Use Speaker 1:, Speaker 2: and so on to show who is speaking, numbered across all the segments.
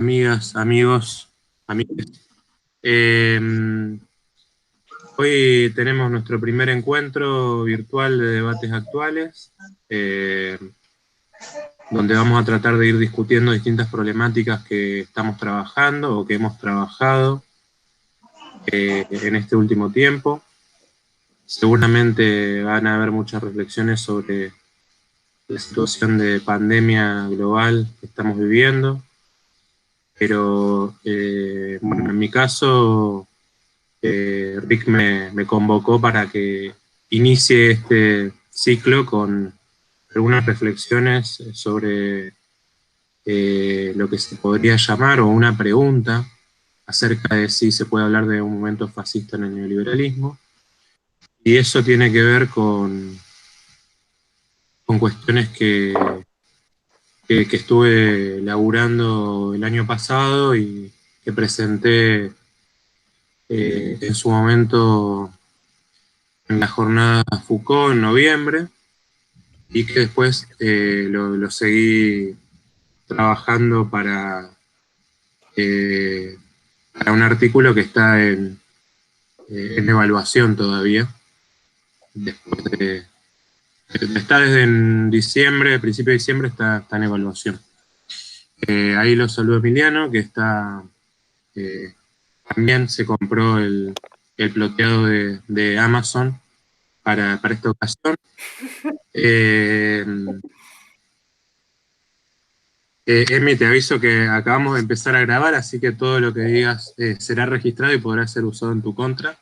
Speaker 1: Amigas, amigos, amigas. Eh, Hoy tenemos nuestro primer encuentro virtual de debates actuales, donde vamos a tratar de ir discutiendo distintas problemáticas que estamos trabajando o que hemos trabajado en este último tiempo. Seguramente van a haber muchas reflexiones sobre la situación de pandemia global que estamos viviendo, pero bueno, en mi caso Rick me convocó para que inicie este ciclo con algunas reflexiones sobre lo que se podría llamar, o una pregunta acerca de si se puede hablar de un momento fascista en el neoliberalismo. Y eso tiene que ver con cuestiones que estuve laburando el año pasado y que presenté en su momento en la jornada Foucault en noviembre, y que después lo seguí trabajando para un artículo que está en evaluación todavía. Después está desde en diciembre, principio de diciembre, está en evaluación. Ahí lo saludo Emiliano, que está también se compró el ploteado de Amazon para esta ocasión. Emi, te aviso que acabamos de empezar a grabar, así que todo lo que digas será registrado y podrá ser usado en tu contra.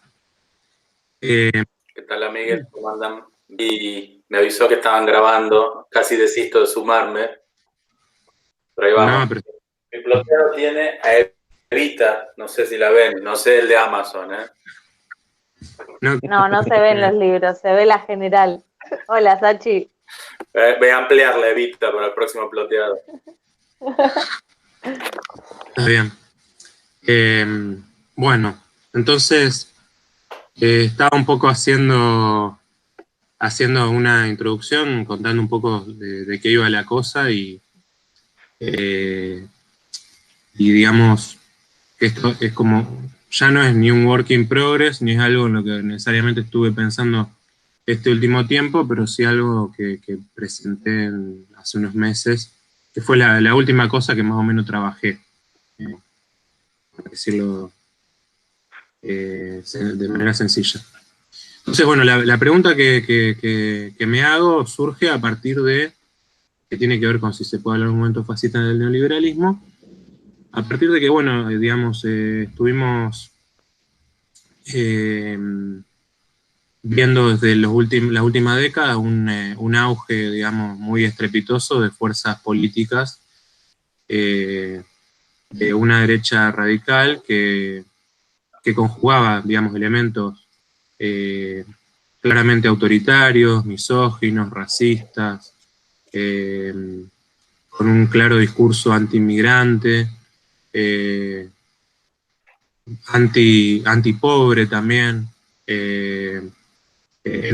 Speaker 2: ¿Qué tal, amigues? ¿Cómo andan? Y me avisó que estaban grabando, casi desisto de sumarme, pero ahí vamos.
Speaker 1: No, pero...
Speaker 2: Mi ploteado tiene a Evita, no sé si la ven, no sé el de Amazon, ¿eh?
Speaker 3: No se ven los libros, se ve la general. Hola, Sachi.
Speaker 2: Voy a ampliar la Evita para el próximo ploteado.
Speaker 1: Está bien. Bueno, entonces estaba un poco haciendo una introducción, contando un poco de qué iba la cosa y digamos que esto es como, ya no es ni un work in progress, ni es algo en lo que necesariamente estuve pensando este último tiempo, pero sí algo que presenté hace unos meses, que fue la última cosa que más o menos trabajé, por decirlo de manera sencilla. Entonces, bueno, la pregunta que me hago surge a partir de, que tiene que ver con si se puede hablar de un momento fascista del neoliberalismo, a partir de que, bueno, digamos, estuvimos viendo desde la última década un auge, digamos, muy estrepitoso de fuerzas políticas de una derecha radical que conjugaba, digamos, elementos claramente autoritarios, misóginos, racistas, con un claro discurso anti-inmigrante, anti-pobre también, en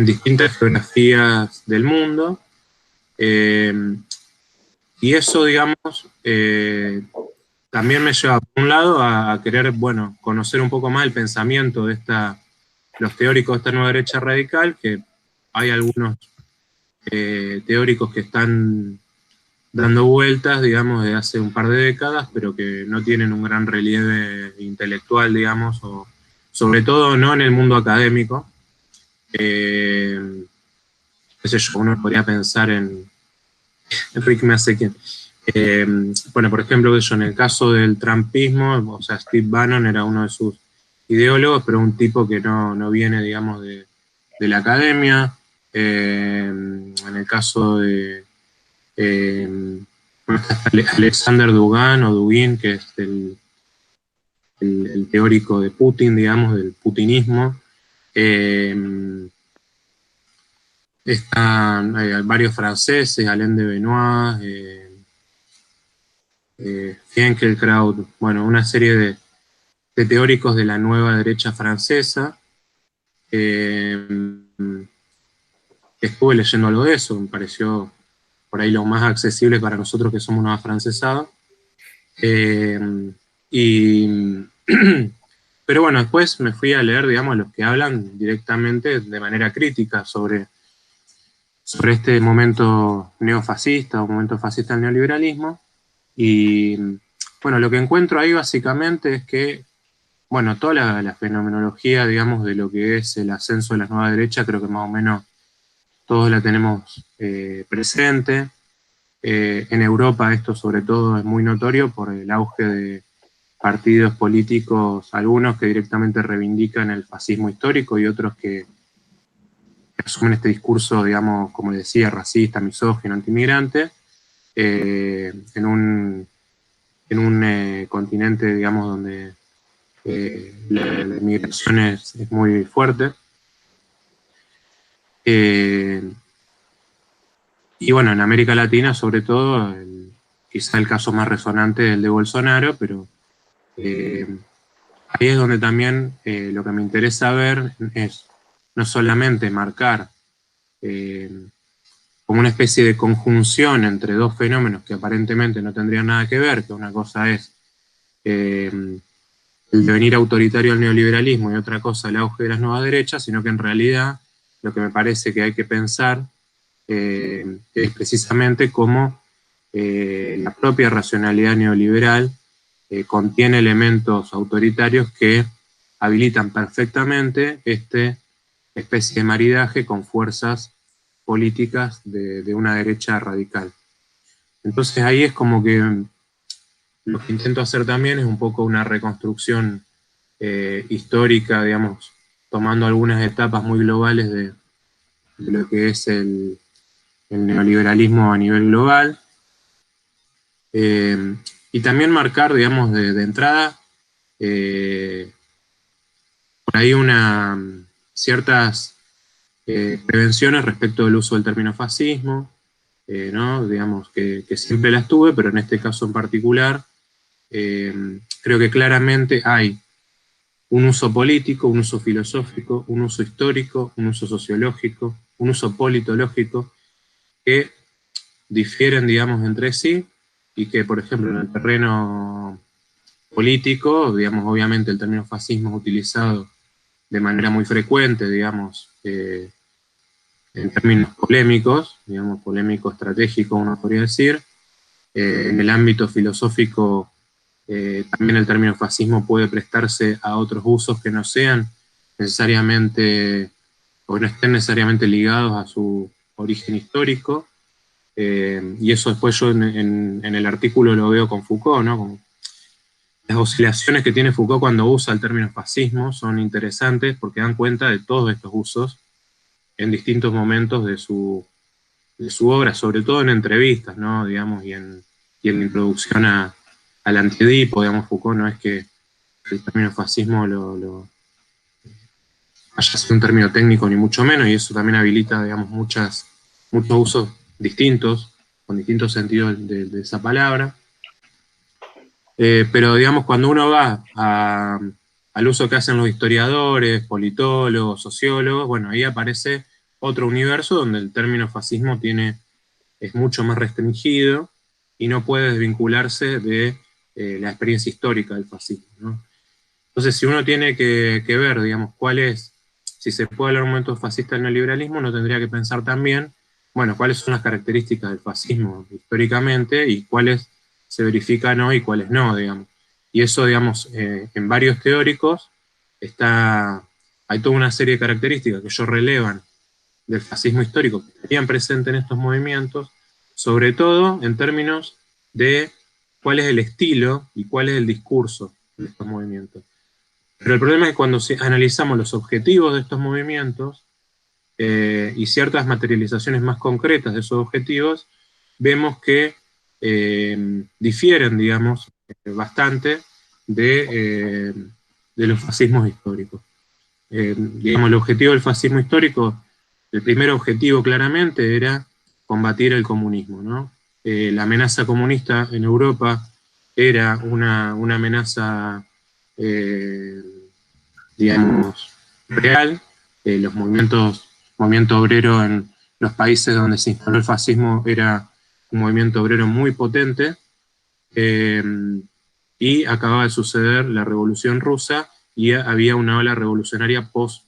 Speaker 1: distintas geografías del mundo. Y eso, digamos, también me lleva, por un lado, a querer, bueno, conocer un poco más el pensamiento de los teóricos de esta nueva derecha radical, que hay algunos teóricos que están dando vueltas, digamos, de hace un par de décadas, pero que no tienen un gran relieve intelectual, digamos, o sobre todo no en el mundo académico. Qué sé yo, uno podría pensar en Enrique Masequien. Bueno, por ejemplo, en el caso del trumpismo, o sea, Steve Bannon era uno de sus ideólogos, pero un tipo que no viene, digamos, de la academia. En el caso de Alexander Dugin, que es el teórico de Putin, digamos, del putinismo. Están varios franceses, Alain de Benoit, Finkielkraut, bueno, una serie de teóricos de la nueva derecha francesa. Estuve leyendo algo de eso, me pareció por ahí lo más accesible para nosotros que somos unos afrancesados. Pero bueno, después me fui a leer, digamos, los que hablan directamente de manera crítica sobre este momento neofascista o momento fascista del neoliberalismo. Y bueno, lo que encuentro ahí básicamente es que, bueno, toda la fenomenología, digamos, de lo que es el ascenso de la nueva derecha, creo que más o menos todos la tenemos presente. En Europa esto sobre todo es muy notorio por el auge de partidos políticos, algunos que directamente reivindican el fascismo histórico y otros que asumen este discurso, digamos, como decía, racista, misógino, antimigrante, en un continente, digamos, donde la inmigración es muy fuerte. Y bueno, en América Latina, sobre todo, quizá el caso más resonante es el de Bolsonaro, pero ahí es donde también lo que me interesa ver es no solamente marcar como una especie de conjunción entre dos fenómenos que aparentemente no tendrían nada que ver, que una cosa es el devenir autoritario del neoliberalismo y otra cosa el auge de las nuevas derechas, sino que en realidad lo que me parece que hay que pensar es precisamente cómo la propia racionalidad neoliberal contiene elementos autoritarios que habilitan perfectamente esta especie de maridaje con fuerzas políticas de una derecha radical. Entonces ahí es como que lo que intento hacer también es un poco una reconstrucción histórica, digamos, tomando algunas etapas muy globales de lo que es el neoliberalismo a nivel global, y también marcar, digamos, de entrada, por ahí ciertas prevenciones respecto del uso del término fascismo, ¿no? Digamos que siempre las tuve, pero en este caso en particular, creo que claramente hay un uso político, un uso filosófico, un uso histórico, un uso sociológico, un uso politológico, que difieren, digamos, entre sí, y que, por ejemplo, en el terreno político, digamos, obviamente el término fascismo es utilizado de manera muy frecuente, digamos, en términos polémicos, digamos, polémico estratégico, uno podría decir. En el ámbito filosófico, también el término fascismo puede prestarse a otros usos que no sean necesariamente, o no estén necesariamente ligados a su origen histórico. Y eso después yo en el artículo lo veo con Foucault, ¿no? Como las oscilaciones que tiene Foucault cuando usa el término fascismo son interesantes porque dan cuenta de todos estos usos en distintos momentos de su obra, sobre todo en entrevistas, ¿no? Digamos, y en la introducción al Antiedipo, digamos, Foucault no es que el término fascismo haya sido un término técnico ni mucho menos, y eso también habilita, digamos, muchos usos distintos, con distintos sentidos de esa palabra. Pero, digamos, cuando uno va al uso que hacen los historiadores, politólogos, sociólogos, bueno, ahí aparece otro universo donde el término fascismo es mucho más restringido y no puede desvincularse de la experiencia histórica del fascismo, ¿no? Entonces, si uno tiene que ver, digamos, si se puede hablar de un momento fascista del neoliberalismo, uno tendría que pensar también, bueno, cuáles son las características del fascismo históricamente y cuáles se verifican hoy y cuáles no, digamos. Y eso, digamos, en varios teóricos hay toda una serie de características que ellos relevan del fascismo histórico que estarían presentes en estos movimientos, sobre todo en términos de cuál es el estilo y cuál es el discurso de estos movimientos. Pero el problema es que cuando analizamos los objetivos de estos movimientos y ciertas materializaciones más concretas de esos objetivos, vemos que difieren, digamos, bastante de los fascismos históricos. Digamos, el objetivo del fascismo histórico, el primer objetivo claramente era combatir el comunismo, ¿no? La amenaza comunista en Europa era una amenaza, digamos, real. Los movimiento obrero en los países donde se instaló el fascismo era un movimiento obrero muy potente, y acababa de suceder la Revolución Rusa, y había una ola revolucionaria post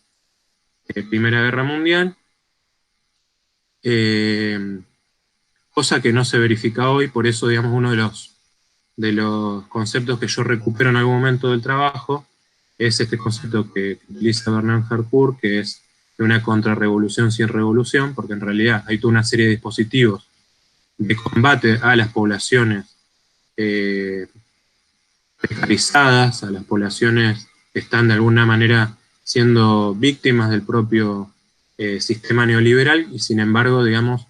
Speaker 1: Primera Guerra Mundial, cosa que no se verifica hoy. Por eso, digamos, uno de los conceptos que yo recupero en algún momento del trabajo es este concepto que utiliza Bernard Harcourt, que es de una contrarrevolución sin revolución, porque en realidad hay toda una serie de dispositivos de combate a las poblaciones precarizadas, a las poblaciones que están de alguna manera siendo víctimas del propio sistema neoliberal, y sin embargo, digamos,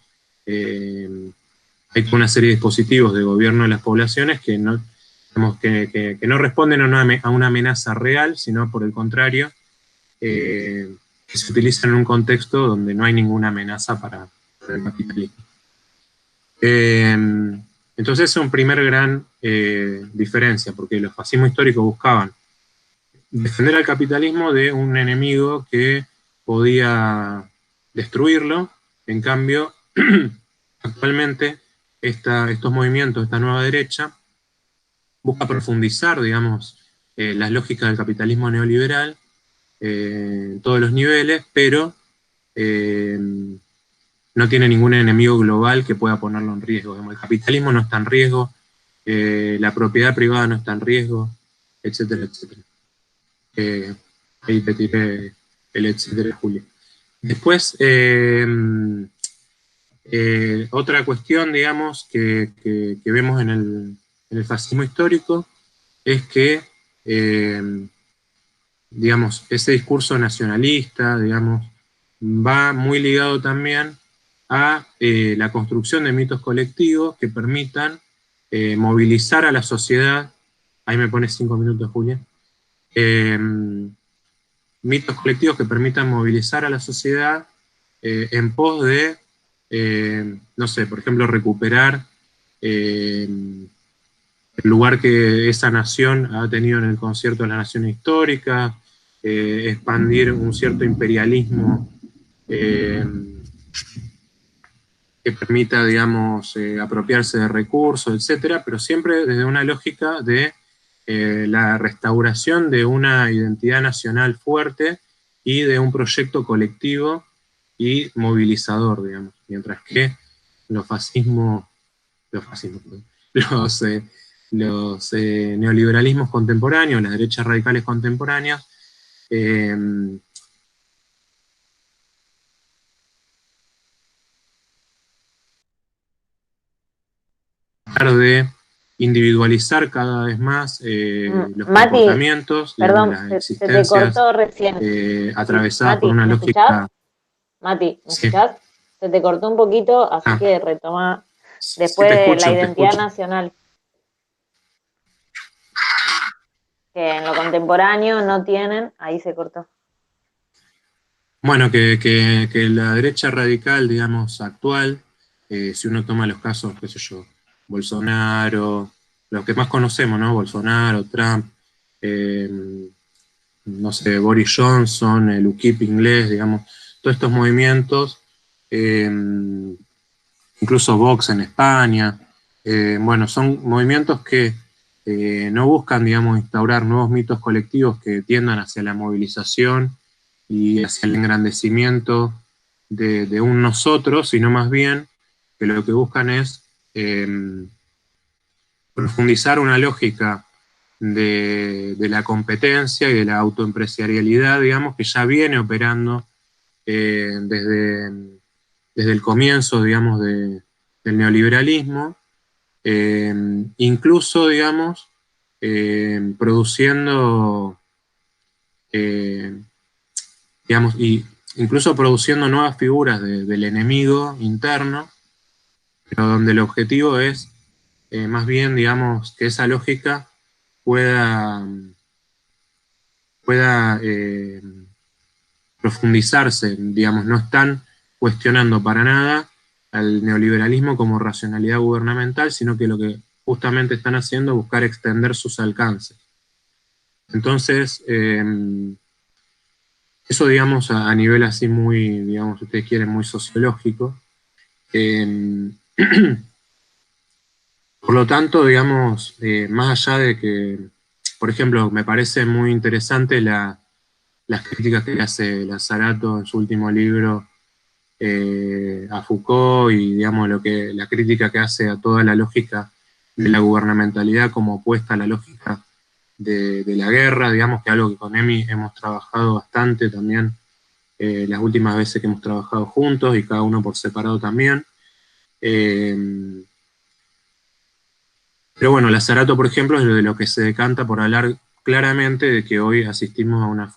Speaker 1: hay una serie de dispositivos de gobierno de las poblaciones que no, digamos, que no responden a una amenaza real, sino por el contrario, que se utilizan en un contexto donde no hay ninguna amenaza para el capitalismo. Entonces es una primera gran diferencia, porque los fascismos históricos buscaban defender al capitalismo de un enemigo que podía destruirlo. En cambio, actualmente estos movimientos, esta nueva derecha, busca profundizar, digamos, las lógicas del capitalismo neoliberal en todos los niveles, pero no tiene ningún enemigo global que pueda ponerlo en riesgo. El capitalismo no está en riesgo, la propiedad privada no está en riesgo, etcétera, etcétera. Ahí te tiré el etcétera, Julio. Después, otra cuestión, digamos, que vemos en el fascismo histórico es que, digamos, ese discurso nacionalista, digamos, va muy ligado también a la construcción de mitos colectivos que permitan movilizar a la sociedad. Ahí me pones 5 minutos, Julia. Mitos colectivos que permitan movilizar a la sociedad en pos de, no sé, por ejemplo, recuperar el lugar que esa nación ha tenido en el concierto de las naciones históricas, expandir un cierto imperialismo que permita, digamos, apropiarse de recursos, etcétera, pero siempre desde una lógica de la restauración de una identidad nacional fuerte y de un proyecto colectivo y movilizador, digamos, mientras que los neoliberalismos contemporáneos, las derechas radicales contemporáneas, de individualizar cada vez más los
Speaker 3: Mati,
Speaker 1: comportamientos,
Speaker 3: perdón,
Speaker 1: las
Speaker 3: se te
Speaker 1: existencias
Speaker 3: cortó recién.
Speaker 1: atravesadas
Speaker 3: Mati,
Speaker 1: por una
Speaker 3: ¿me
Speaker 1: lógica...
Speaker 3: escuchás? Mati, ¿me
Speaker 1: Sí.
Speaker 3: escuchás? Se te cortó un poquito, así que retoma después de la identidad nacional. Que en lo contemporáneo no tienen, ahí se cortó.
Speaker 1: Bueno, que la derecha radical, digamos, actual, si uno toma los casos, qué sé yo, Bolsonaro, los que más conocemos, ¿no? Bolsonaro, Trump, no sé, Boris Johnson, el UKIP inglés, digamos, todos estos movimientos, incluso Vox en España, bueno, son movimientos que no buscan, digamos, instaurar nuevos mitos colectivos que tiendan hacia la movilización y hacia el engrandecimiento de un nosotros, sino más bien que lo que buscan es profundizar una lógica de la competencia y de la autoempresarialidad, digamos, que ya viene operando desde el comienzo, digamos, del neoliberalismo, incluso, digamos, produciendo, digamos, y incluso produciendo nuevas figuras del enemigo interno, pero donde el objetivo es más bien, digamos, que esa lógica pueda profundizarse, digamos, no están cuestionando para nada al neoliberalismo como racionalidad gubernamental, sino que lo que justamente están haciendo es buscar extender sus alcances. Entonces, eso, digamos, a nivel así muy, digamos, si ustedes quieren, muy sociológico. Por lo tanto, digamos, más allá de que, por ejemplo, me parece muy interesante las críticas que le hace Lazzarato en su último libro a Foucault y, digamos, la crítica que hace a toda la lógica de la gubernamentalidad como opuesta a la lógica de la guerra, digamos, que es algo que con Emi hemos trabajado bastante también las últimas veces que hemos trabajado juntos y cada uno por separado también. Pero bueno, Lazzarato, por ejemplo, es de lo que se decanta por hablar claramente de que hoy asistimos a una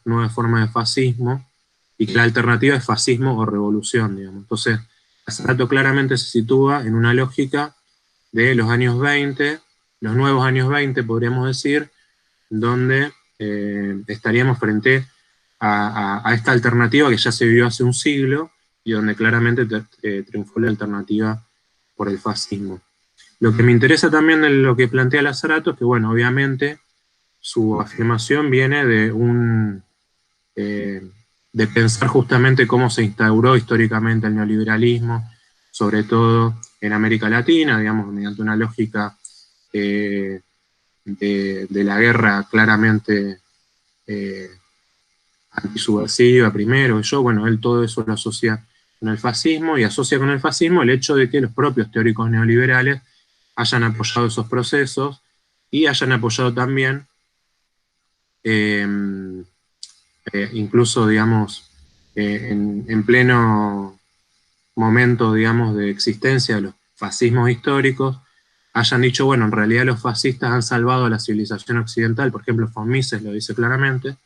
Speaker 1: nueva forma de fascismo y que la alternativa es fascismo o revolución, digamos. Entonces, Lazzarato claramente se sitúa en una lógica de los años 20, los nuevos años 20, podríamos decir, donde estaríamos frente a esta alternativa que ya se vivió hace un siglo y donde claramente triunfó la alternativa por el fascismo. Lo que me interesa también de lo que plantea Lazzarato es que, bueno, obviamente su afirmación viene de pensar justamente cómo se instauró históricamente el neoliberalismo, sobre todo en América Latina, digamos, mediante una lógica de la guerra claramente antisubversiva primero, bueno, él todo eso lo asocia con el fascismo y asocia con el fascismo el hecho de que los propios teóricos neoliberales hayan apoyado esos procesos y hayan apoyado también incluso, digamos, en pleno momento, digamos, de existencia de los fascismos históricos, hayan dicho, bueno, en realidad los fascistas han salvado a la civilización occidental, por ejemplo, von Mises lo dice claramente,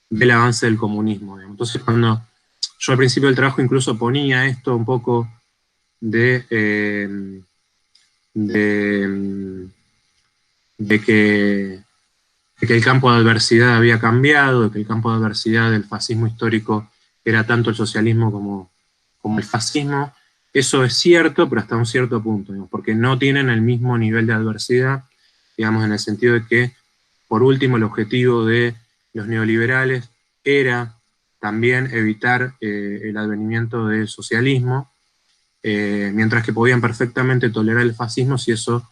Speaker 1: del avance del comunismo. Digamos. Entonces, cuando yo al principio del trabajo incluso ponía esto un poco de que el campo de adversidad había cambiado, de que el campo de adversidad del fascismo histórico era tanto el socialismo como el fascismo. Eso es cierto, pero hasta un cierto punto, digamos, porque no tienen el mismo nivel de adversidad, digamos, en el sentido de que, por último, el objetivo de los neoliberales era también evitar el advenimiento del socialismo, mientras que podían perfectamente tolerar el fascismo si eso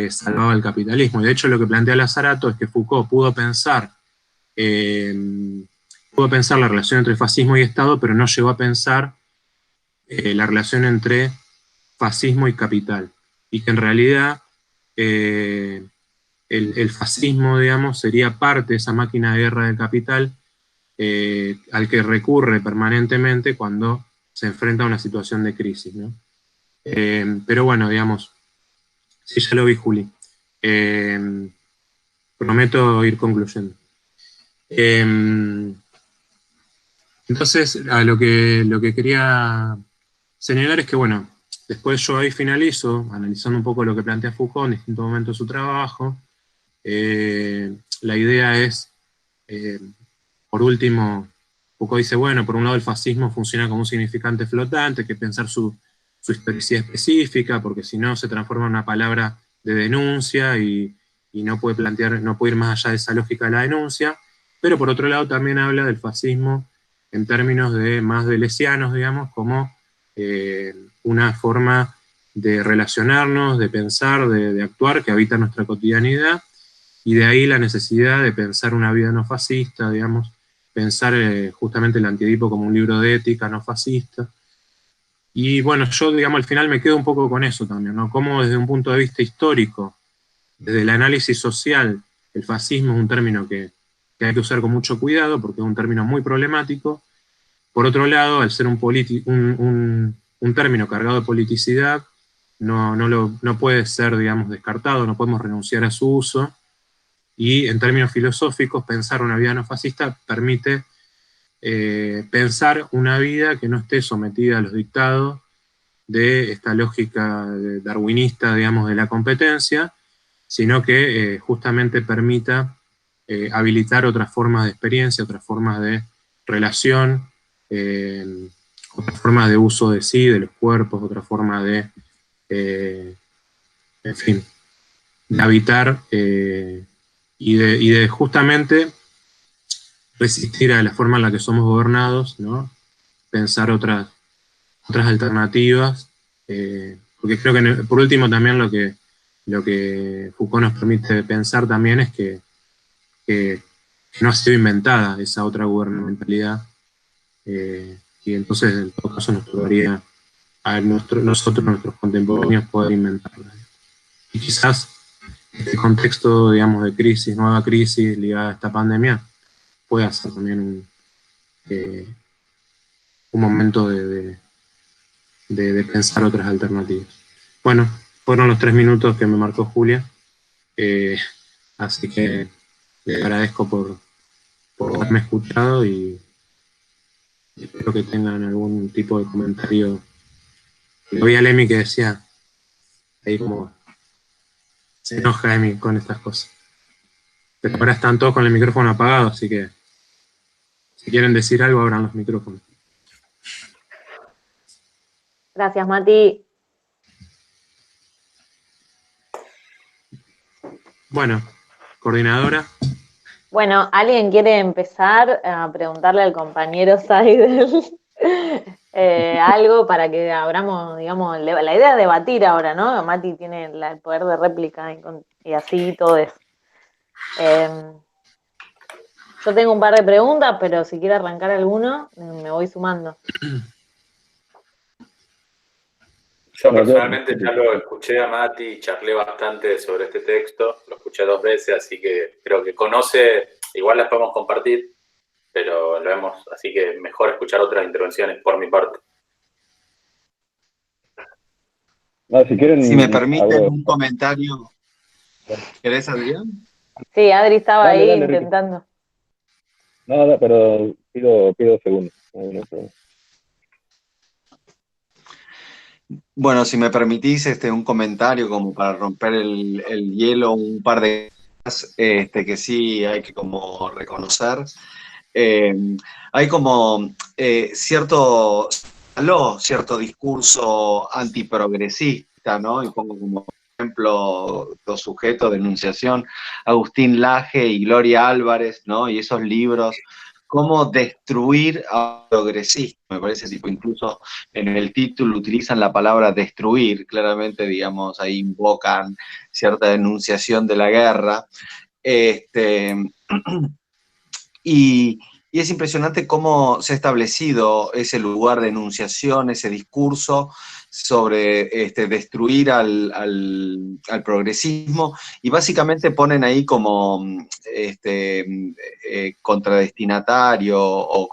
Speaker 1: salvaba el capitalismo. Y de hecho lo que plantea Lazzarato es que Foucault pudo pensar la relación entre fascismo y Estado, pero no llegó a pensar la relación entre fascismo y capital. Y que en realidad el fascismo, digamos, sería parte de esa máquina de guerra del capital al que recurre permanentemente cuando se enfrenta a una situación de crisis, ¿no? Pero bueno, digamos, sí, ya lo vi, Juli. Prometo ir concluyendo. Entonces, lo que quería señalar es que, bueno, después yo ahí finalizo, analizando un poco lo que plantea Foucault en distintos momentos de su trabajo. La idea es, por último, Foucault dice, bueno, por un lado el fascismo funciona como un significante flotante, hay que pensar su historicidad específica, porque si no se transforma en una palabra de denuncia y no puede ir más allá de esa lógica de la denuncia, pero por otro lado también habla del fascismo en términos más deleuzianos, digamos, como una forma de relacionarnos, de pensar, de actuar, que habita nuestra cotidianidad, y de ahí la necesidad de pensar una vida no fascista, digamos, pensar justamente el Antiedipo como un libro de ética no fascista. Y bueno, yo, digamos, al final me quedo un poco con eso también, ¿no? Cómo desde un punto de vista histórico, desde el análisis social, el fascismo es un término que hay que usar con mucho cuidado porque es un término muy problemático. Por otro lado, al ser un término cargado de politicidad, no puede ser, digamos, descartado, no podemos renunciar a su uso. Y en términos filosóficos, pensar una vida no fascista permite pensar una vida que no esté sometida a los dictados de esta lógica darwinista, digamos, de la competencia, sino que justamente permita habilitar otras formas de experiencia, otras formas de relación, otras formas de uso de sí, de los cuerpos, otra forma de, en fin, de habitar y de justamente resistir a la forma en la que somos gobernados, ¿no? Pensar otras alternativas, porque creo que por último también lo que Foucault nos permite pensar también es que no ha sido inventada esa otra gubernamentalidad, y entonces en todo caso nos tocaría a nosotros, nuestros contemporáneos, poder inventarla. Y quizás este contexto, digamos, de crisis, nueva crisis ligada a esta pandemia, pueda ser también un momento de pensar otras alternativas. Bueno, fueron los 3 minutos que me marcó Julia, así que le agradezco por haberme escuchado y espero que tengan algún tipo de comentario. Lo vi a Emi que decía, ahí como se enoja Emi con estas cosas. Pero ahora están todos con el micrófono apagado, así que si quieren decir algo, abran los micrófonos.
Speaker 3: Gracias, Mati.
Speaker 1: Bueno, coordinadora.
Speaker 3: Bueno, ¿alguien quiere empezar a preguntarle al compañero Saidel algo para que abramos, digamos, la idea es debatir ahora, ¿no? Mati tiene el poder de réplica y así todo eso. Yo tengo un par de preguntas, pero si quiere arrancar alguno, me voy sumando.
Speaker 2: Yo personalmente ya lo escuché a Mati y charlé bastante sobre este texto, lo escuché 2 veces, así que creo que conoce, igual las podemos compartir, pero lo vemos, así que mejor escuchar otras intervenciones por mi parte.
Speaker 4: No, si me
Speaker 5: permiten un comentario. ¿Querés, Adrián?
Speaker 3: Sí, Adri estaba
Speaker 4: dale,
Speaker 3: ahí
Speaker 4: dale,
Speaker 3: intentando.
Speaker 4: No, pero pido segundos. No.
Speaker 5: Bueno, si me permitís un comentario como para romper el hielo, un par de cosas que sí hay que como reconocer. Hay como cierto discurso antiprogresista, ¿no? Y pongo como ejemplo los sujetos de enunciación, Agustín Laje y Gloria Álvarez, ¿no? Y esos libros, cómo destruir a progresistas, me parece, tipo, incluso en el título utilizan la palabra destruir, claramente, digamos, ahí invocan cierta denunciación de la guerra. Y es impresionante cómo se ha establecido ese lugar de enunciación, ese discurso sobre destruir al progresismo, y básicamente ponen ahí como contradestinatario o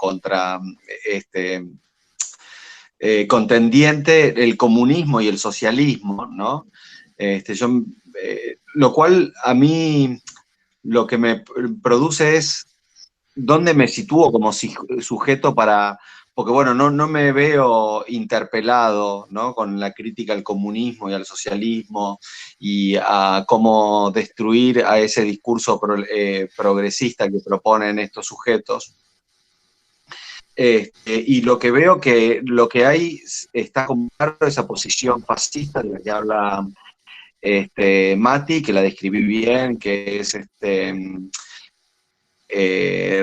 Speaker 5: contendiente el comunismo y el socialismo, ¿no? Lo cual a mí lo que me produce es ¿dónde me sitúo como sujeto para...? Porque, bueno, no me veo interpelado, ¿no?, con la crítica al comunismo y al socialismo y a cómo destruir a ese discurso progresista que proponen estos sujetos. Y lo que veo que lo que hay está como claro esa posición fascista de la que habla Mati, que la describí bien, que es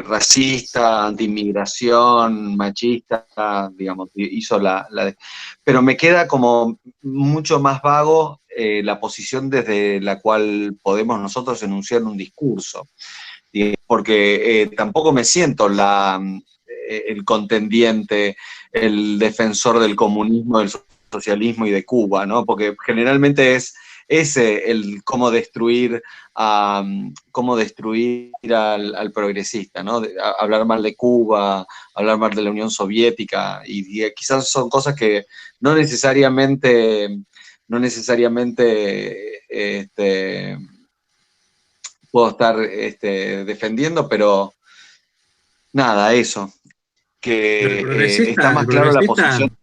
Speaker 5: racista, anti-inmigración, machista, digamos, hizo pero me queda como mucho más vago la posición desde la cual podemos nosotros enunciar un discurso, porque tampoco me siento el contendiente, el defensor del comunismo, del socialismo y de Cuba, ¿no? Porque generalmente es ese el cómo destruir al progresista, ¿no? Hablar mal de Cuba, hablar mal de la Unión Soviética, y quizás son cosas que no necesariamente puedo estar defendiendo, pero nada, eso, que está más claro la posición.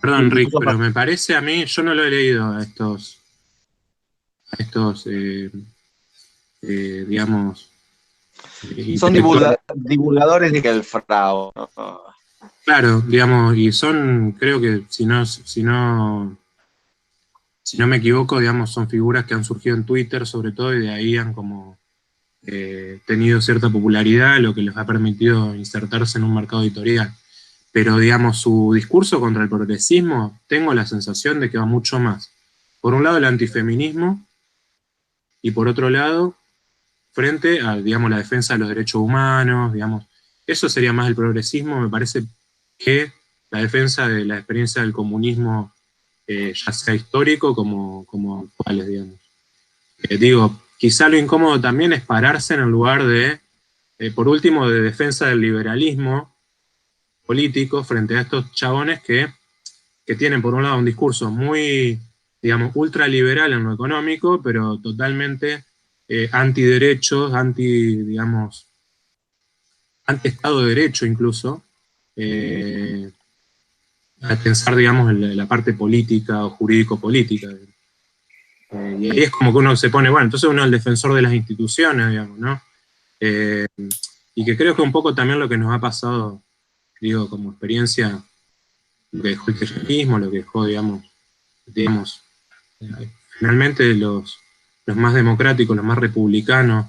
Speaker 1: Perdón, Rick, pero me parece a mí, yo no lo he leído a estos digamos...
Speaker 5: Son divulgadores de el fraude.
Speaker 1: Claro, digamos, y son, creo que si no me equivoco, digamos, son figuras que han surgido en Twitter sobre todo, y de ahí han como tenido cierta popularidad, lo que les ha permitido insertarse en un mercado editorial. pero digamos, su discurso contra el progresismo, tengo la sensación de que va mucho más. Por un lado, el antifeminismo, y por otro lado, frente a, digamos, la defensa de los derechos humanos, digamos, eso sería más el progresismo, me parece, que la defensa de la experiencia del comunismo, ya sea histórico como actuales, digamos. Digo, quizá lo incómodo también es pararse en el lugar de, por último, de defensa del liberalismo político frente a estos chabones que tienen, por un lado, un discurso muy, digamos, ultraliberal en lo económico, pero totalmente antiderechos, digamos, anti-estado de derecho incluso, a pensar, digamos, en la parte política o jurídico-política. Y ahí es como que uno se pone, bueno, entonces uno es el defensor de las instituciones, digamos, ¿no? Y que creo que un poco también lo que nos ha pasado, digo, como experiencia, lo que dejó el kirchnerismo, lo que dejó, digamos, finalmente los más democráticos, los más republicanos,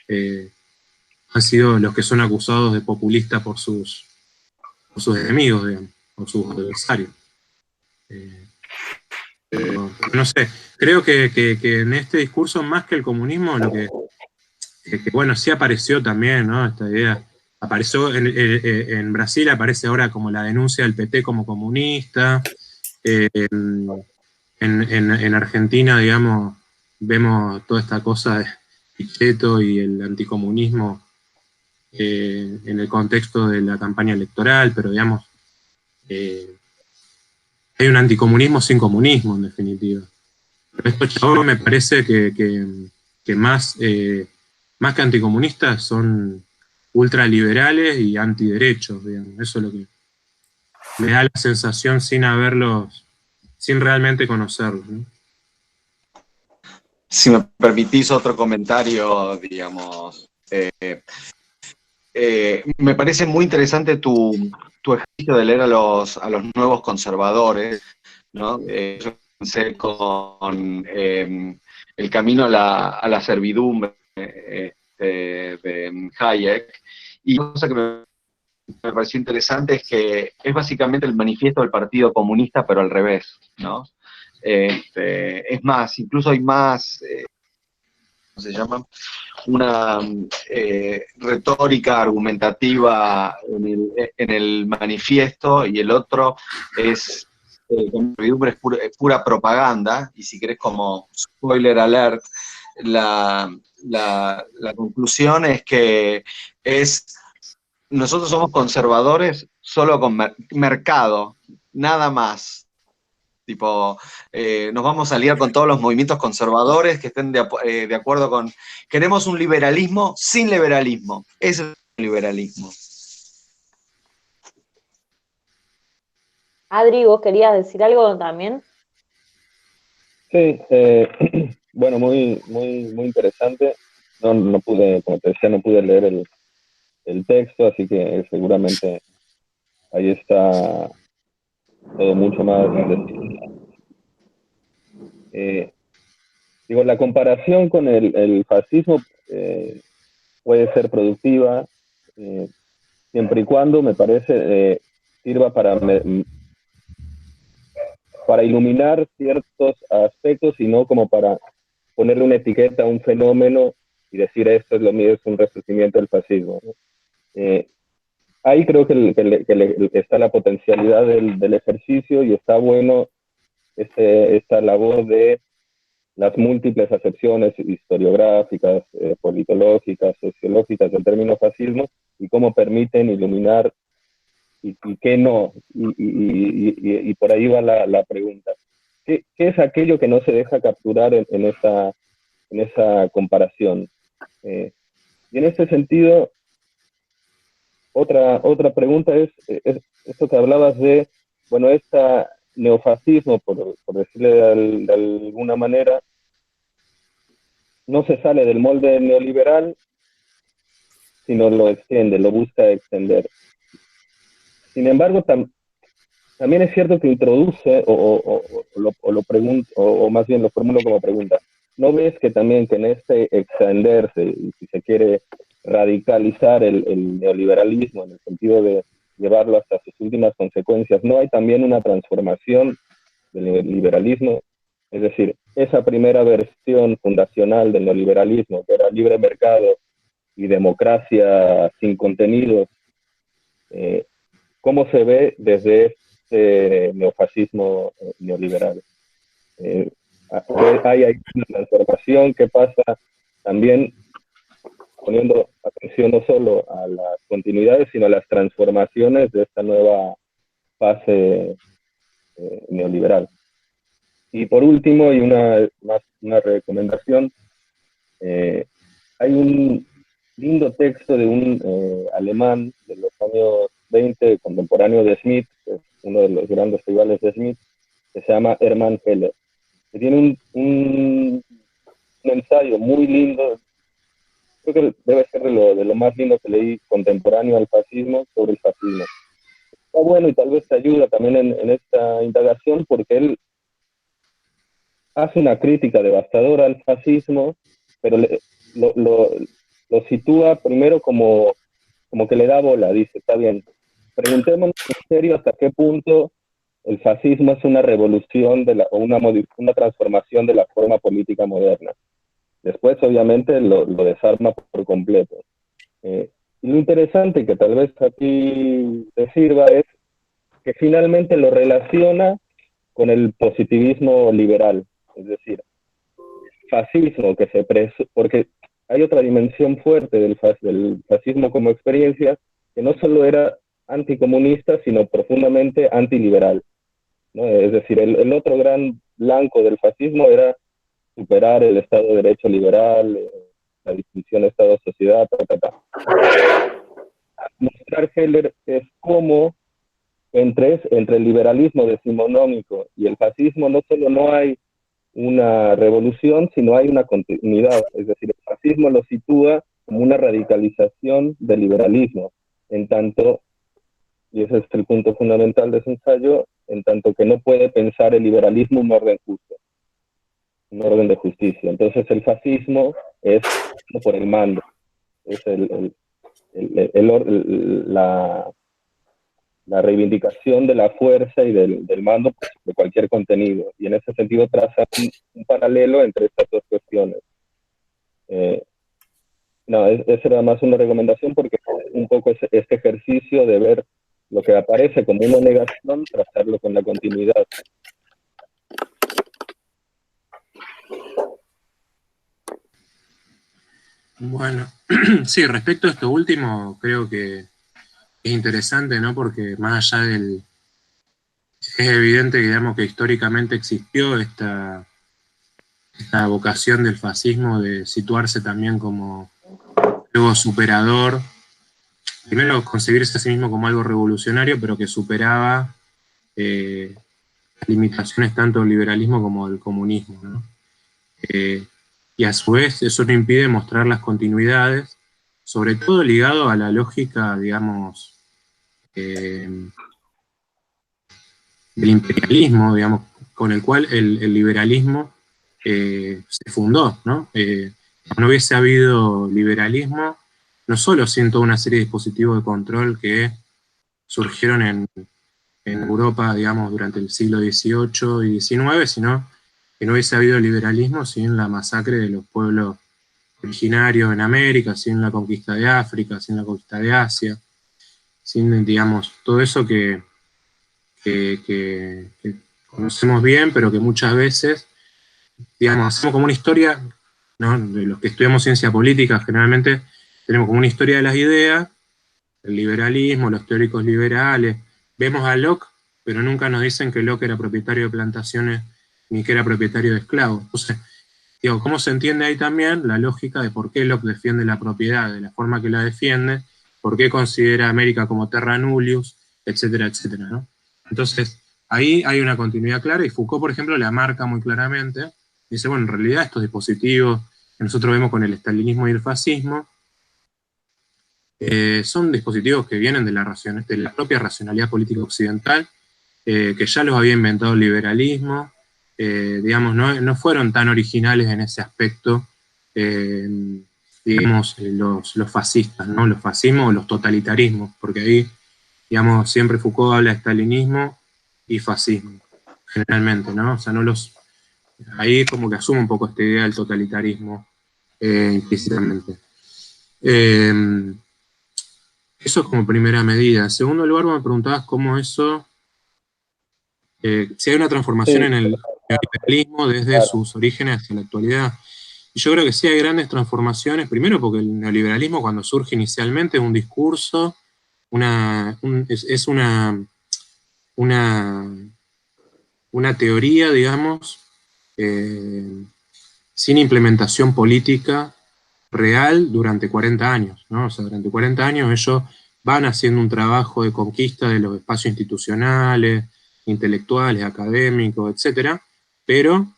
Speaker 1: han sido los que son acusados de populistas por sus enemigos, digamos, por sus adversarios. Pero no sé, creo que en este discurso, más que el comunismo, lo que bueno, sí apareció también, ¿no? Esta idea. Apareció en Brasil, aparece ahora como la denuncia del PT como comunista. En Argentina, digamos, vemos toda esta cosa de Pichetto y el anticomunismo en el contexto de la campaña electoral, pero digamos, hay un anticomunismo sin comunismo, en definitiva. Pero estos chavos me parece que más que anticomunistas son ultraliberales y antiderechos, digamos. Eso es lo que me da la sensación sin realmente conocerlos, ¿no?
Speaker 5: Si me permitís otro comentario, digamos, me parece muy interesante tu ejercicio de leer a los nuevos conservadores, ¿no? Yo comencé con El camino a la servidumbre de Hayek, y una cosa que me pareció interesante es que es básicamente el manifiesto del Partido Comunista, pero al revés, ¿no? Es más, incluso hay más, ¿cómo se llama? Una retórica argumentativa en el manifiesto, y el otro es, es pura propaganda, y si querés, como spoiler alert, la conclusión es que nosotros somos conservadores solo con mercado, nada más. Tipo, nos vamos a aliar con todos los movimientos conservadores que estén de acuerdo con... Queremos un liberalismo sin liberalismo. Ese es el liberalismo.
Speaker 3: Adri, ¿vos querías decir algo también?
Speaker 4: Sí, bueno, muy interesante. No pude, como te decía, no pude leer el texto, así que seguramente ahí está todo mucho más digo, la comparación con el fascismo puede ser productiva, siempre y cuando, me parece, sirva para iluminar ciertos aspectos y no como para ponerle una etiqueta a un fenómeno y decir esto es lo mío, es un resurgimiento del fascismo, ¿no? Ahí creo que está la potencialidad del ejercicio, y está bueno esta labor de las múltiples acepciones historiográficas, politológicas, sociológicas del término fascismo, y cómo permiten iluminar y qué no. Y por ahí va la pregunta. ¿Qué es aquello que no se deja capturar en esa comparación? Y en este sentido, otra pregunta es esto que hablabas de, bueno, este neofascismo, por decirle de alguna manera, no se sale del molde neoliberal, sino lo extiende, lo busca extender. Sin embargo, también es cierto que introduce, lo pregunto, o más bien lo formulo como pregunta, ¿no ves que también que en este extenderse, y si se quiere radicalizar el neoliberalismo, en el sentido de llevarlo hasta sus últimas consecuencias. ¿No hay también una transformación del liberalismo? Es decir, esa primera versión fundacional del neoliberalismo, que era libre mercado y democracia sin contenidos, ¿cómo se ve desde este neofascismo neoliberal? Hay una transformación que pasa también poniendo atención no solo a las continuidades, sino a las transformaciones de esta nueva fase neoliberal. Y por último, y una recomendación, hay un lindo texto de un alemán de los años 20, contemporáneo de Smith, que es uno de los grandes rivales de Smith, que se llama Hermann Heller, que tiene un ensayo muy lindo, creo que debe ser de lo más lindo que leí contemporáneo al fascismo, sobre el fascismo. Está bueno y tal vez te ayuda también en esta indagación, porque él hace una crítica devastadora al fascismo, pero lo sitúa primero como que le da bola, dice, está bien, preguntémonos en serio hasta qué punto el fascismo es una revolución o una transformación de la forma política moderna. Después, obviamente, lo desarma por completo. Y lo interesante que tal vez a ti te sirva es que finalmente lo relaciona con el positivismo liberal. Es decir, el fascismo porque hay otra dimensión fuerte del fascismo como experiencia, que no solo era anticomunista, sino profundamente antiliberal, ¿no? Es decir, el otro gran blanco del fascismo era superar el Estado de Derecho liberal, la distinción Estado-sociedad, Mostrar Heller es cómo entre el liberalismo decimonónico y el fascismo no solo no hay una revolución, sino hay una continuidad. Es decir, el fascismo lo sitúa como una radicalización del liberalismo, en tanto, y ese es el punto fundamental de su ensayo, en tanto que no puede pensar el liberalismo un orden justo, un orden de justicia. Entonces el fascismo es por el mando, es la reivindicación de la fuerza y del mando de cualquier contenido. Y en ese sentido traza un paralelo entre estas dos cuestiones. Esa era más una recomendación porque un poco es este ejercicio de ver lo que aparece como una negación, trazarlo con la continuidad.
Speaker 1: Bueno, sí, respecto a esto último, creo que es interesante, ¿no? Porque más allá es evidente que, digamos, que históricamente existió esta vocación del fascismo de situarse también como algo superador, primero concebirse a sí mismo como algo revolucionario, pero que superaba las limitaciones tanto del liberalismo como del comunismo, ¿no? Y a su vez eso no impide mostrar las continuidades, sobre todo ligado a la lógica, digamos, del imperialismo, digamos, con el cual el liberalismo se fundó, ¿no? No hubiese habido liberalismo, no solo sin toda una serie de dispositivos de control que surgieron en Europa, digamos, durante el siglo XVIII y XIX, sino que no hubiese habido liberalismo sin la masacre de los pueblos originarios en América, sin la conquista de África, sin la conquista de Asia, sin, digamos, todo eso que conocemos bien, pero que muchas veces, digamos, hacemos como una historia, ¿no? De los que estudiamos ciencia política, generalmente tenemos como una historia de las ideas, el liberalismo, los teóricos liberales, vemos a Locke, pero nunca nos dicen que Locke era propietario de plantaciones ni que era propietario de esclavos. Entonces, digo, ¿cómo se entiende ahí también la lógica de por qué Locke defiende la propiedad de la forma que la defiende, por qué considera a América como terra nullius, etcétera, etcétera, ¿no? Entonces, ahí hay una continuidad clara y Foucault, por ejemplo, la marca muy claramente. Dice, bueno, en realidad estos dispositivos que nosotros vemos con el estalinismo y el fascismo son dispositivos que vienen de la propia racionalidad política occidental, que ya los había inventado el liberalismo, digamos, no fueron tan originales en ese aspecto, digamos, los fascistas, ¿no? Los fascismos o los totalitarismos, porque ahí, digamos, siempre Foucault habla de stalinismo y fascismo, generalmente, ¿no? O sea, ahí como que asume un poco esta idea del totalitarismo implícitamente. Eso es como primera medida. En segundo lugar, me preguntabas cómo eso, si hay una transformación en el neoliberalismo desde sus orígenes hacia la actualidad. Y yo creo que sí hay grandes transformaciones, primero porque el neoliberalismo cuando surge inicialmente es un discurso, es una teoría, digamos, sin implementación política real durante 40 años, ¿no? O sea, durante 40 años ellos van haciendo un trabajo de conquista de los espacios institucionales, intelectuales, académicos, etcétera, pero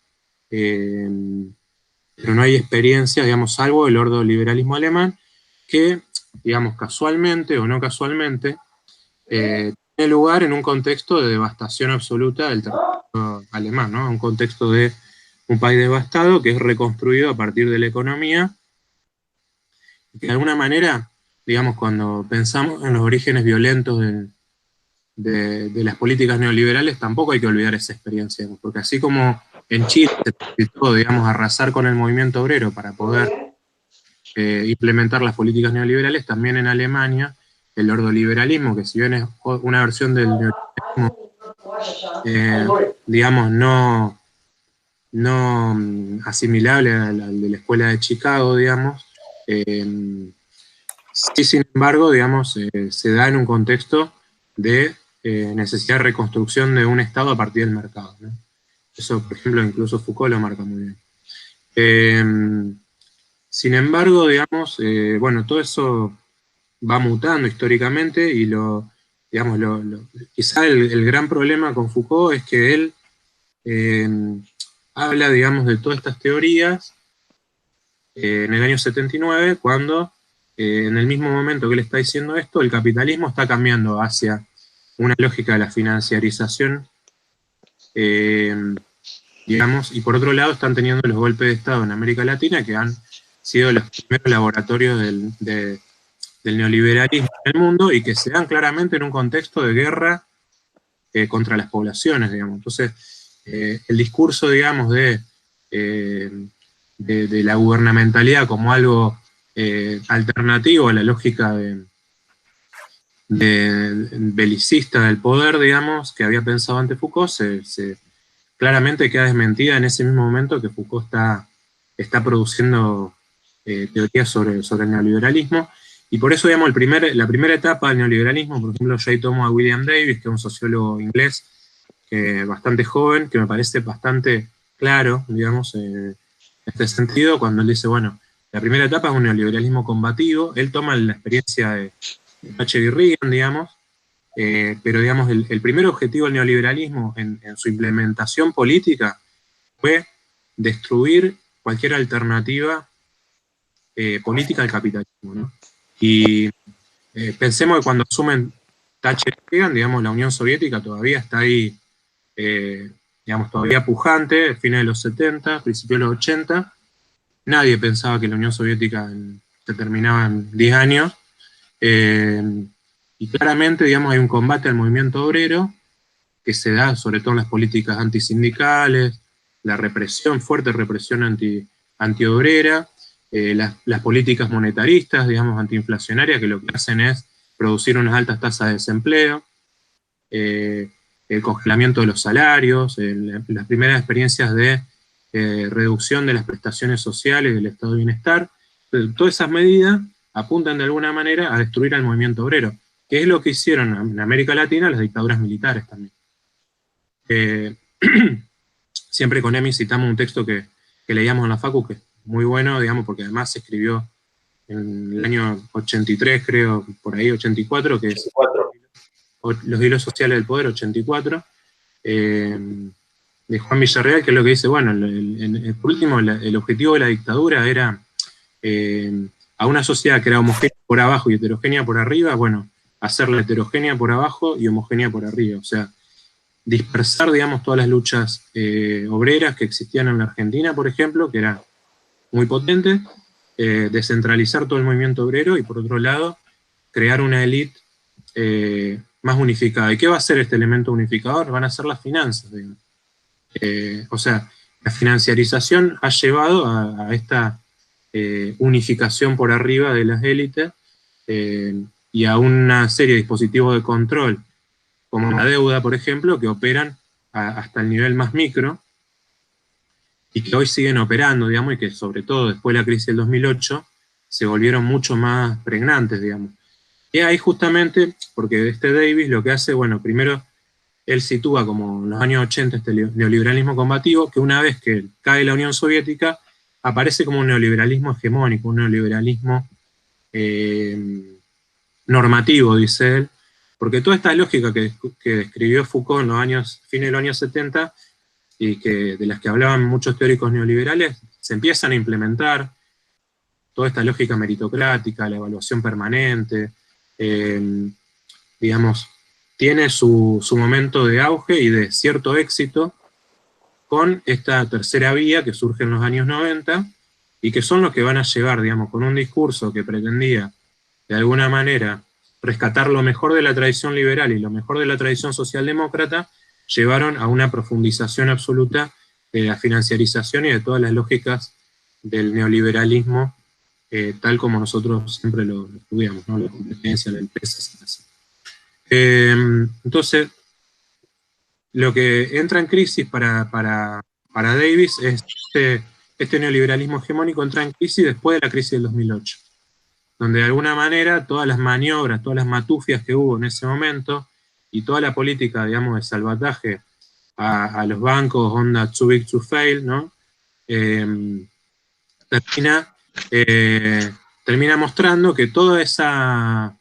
Speaker 1: no hay experiencia, digamos, salvo el ordoliberalismo alemán, que, digamos, casualmente o no casualmente, tiene lugar en un contexto de devastación absoluta del territorio alemán, ¿no? Un contexto de un país devastado que es reconstruido a partir de la economía, y que de alguna manera, digamos, cuando pensamos en los orígenes violentos de las políticas neoliberales, tampoco hay que olvidar esa experiencia, porque así como en Chile se necesitó, digamos, arrasar con el movimiento obrero para poder implementar las políticas neoliberales, también en Alemania el ordoliberalismo, que si bien es una versión del neoliberalismo, digamos, no asimilable al de la escuela de Chicago, digamos, sí, sin embargo, digamos, se da en un contexto de necesidad de reconstrucción de un Estado a partir del mercado, ¿no? Eso, por ejemplo, incluso Foucault lo marca muy bien. Sin embargo, digamos, bueno, todo eso va mutando históricamente y quizá el gran problema con Foucault es que él habla, digamos, de todas estas teorías en el año 79, cuando en el mismo momento que él está diciendo esto, el capitalismo está cambiando hacia una lógica de la financiarización, digamos, y por otro lado están teniendo los golpes de Estado en América Latina, que han sido los primeros laboratorios del neoliberalismo en el mundo, y que se dan claramente en un contexto de guerra contra las poblaciones, digamos. Entonces, el discurso, digamos, de la gubernamentalidad como algo alternativo a la lógica belicista del poder, digamos, que había pensado ante Foucault, claramente queda desmentida en ese mismo momento que Foucault está produciendo teorías sobre el neoliberalismo, y por eso, digamos, la primera etapa del neoliberalismo, por ejemplo, yo ahí tomo a William Davis, que es un sociólogo inglés, bastante joven, que me parece bastante claro, digamos, en este sentido, cuando él dice, bueno, la primera etapa es un neoliberalismo combativo. Él toma la experiencia de Thatcher y Reagan, digamos, pero, digamos, el primer objetivo del neoliberalismo en su implementación política fue destruir cualquier alternativa política al capitalismo, ¿no? Y pensemos que cuando asumen Thatcher y Reagan, digamos, la Unión Soviética todavía está ahí, digamos, todavía pujante, fines de los 70, principios de los 80. Nadie pensaba que la Unión Soviética se terminaba en 10 años. Y claramente, digamos, hay un combate al movimiento obrero que se da sobre todo en las políticas antisindicales, la represión, fuerte represión antiobrera, las políticas monetaristas, digamos, antiinflacionarias, que lo que hacen es producir unas altas tasas de desempleo, el congelamiento de los salarios, las primeras experiencias de reducción de las prestaciones sociales del estado de bienestar. Todas esas medidas apuntan de alguna manera a destruir al movimiento obrero, que es lo que hicieron en América Latina las dictaduras militares también. Siempre con Emi citamos un texto que leíamos en la facu, que es muy bueno, digamos, porque además se escribió en el año 83, creo, por ahí, 84, que es Los hilos sociales del poder, 84, de Juan Villarreal, que es lo que dice, bueno, por último, el objetivo de la dictadura era a una sociedad que era homogénea por abajo y heterogénea por arriba, bueno, hacerla heterogénea por abajo y homogénea por arriba, o sea, dispersar, digamos, todas las luchas obreras que existían en la Argentina, por ejemplo, que era muy potente, descentralizar todo el movimiento obrero y, por otro lado, crear una élite más unificada. ¿Y qué va a ser este elemento unificador? Van a ser las finanzas, digamos. O sea, la financiarización ha llevado a esta unificación por arriba de las élites y a una serie de dispositivos de control, como la deuda, por ejemplo, que operan hasta el nivel más micro, y que hoy siguen operando, digamos, y que sobre todo después de la crisis del 2008 se volvieron mucho más pregnantes, digamos. Y ahí justamente, porque este Davis lo que hace, bueno, primero él sitúa como en los años 80 este neoliberalismo combativo, que una vez que cae la Unión Soviética, aparece como un neoliberalismo hegemónico, un neoliberalismo normativo, dice él, porque toda esta lógica que describió Foucault en los años, fines de los años 70, y de las que hablaban muchos teóricos neoliberales, se empiezan a implementar toda esta lógica meritocrática, la evaluación permanente, digamos, tiene su momento de auge y de cierto éxito con esta tercera vía que surge en los años 90, y que son los que van a llevar, digamos, con un discurso que pretendía, de alguna manera, rescatar lo mejor de la tradición liberal y lo mejor de la tradición socialdemócrata, llevaron a una profundización absoluta de la financiarización y de todas las lógicas del neoliberalismo, tal como nosotros siempre lo estudiamos, ¿no? La competencia, la empresa, etc. Entonces, lo que entra en crisis para Davis es este neoliberalismo hegemónico entra en crisis después de la crisis del 2008, donde de alguna manera todas las maniobras, todas las matufias que hubo en ese momento, y toda la política, digamos, de salvataje a los bancos, onda too big to fail, ¿no? Termina mostrando que toda esa,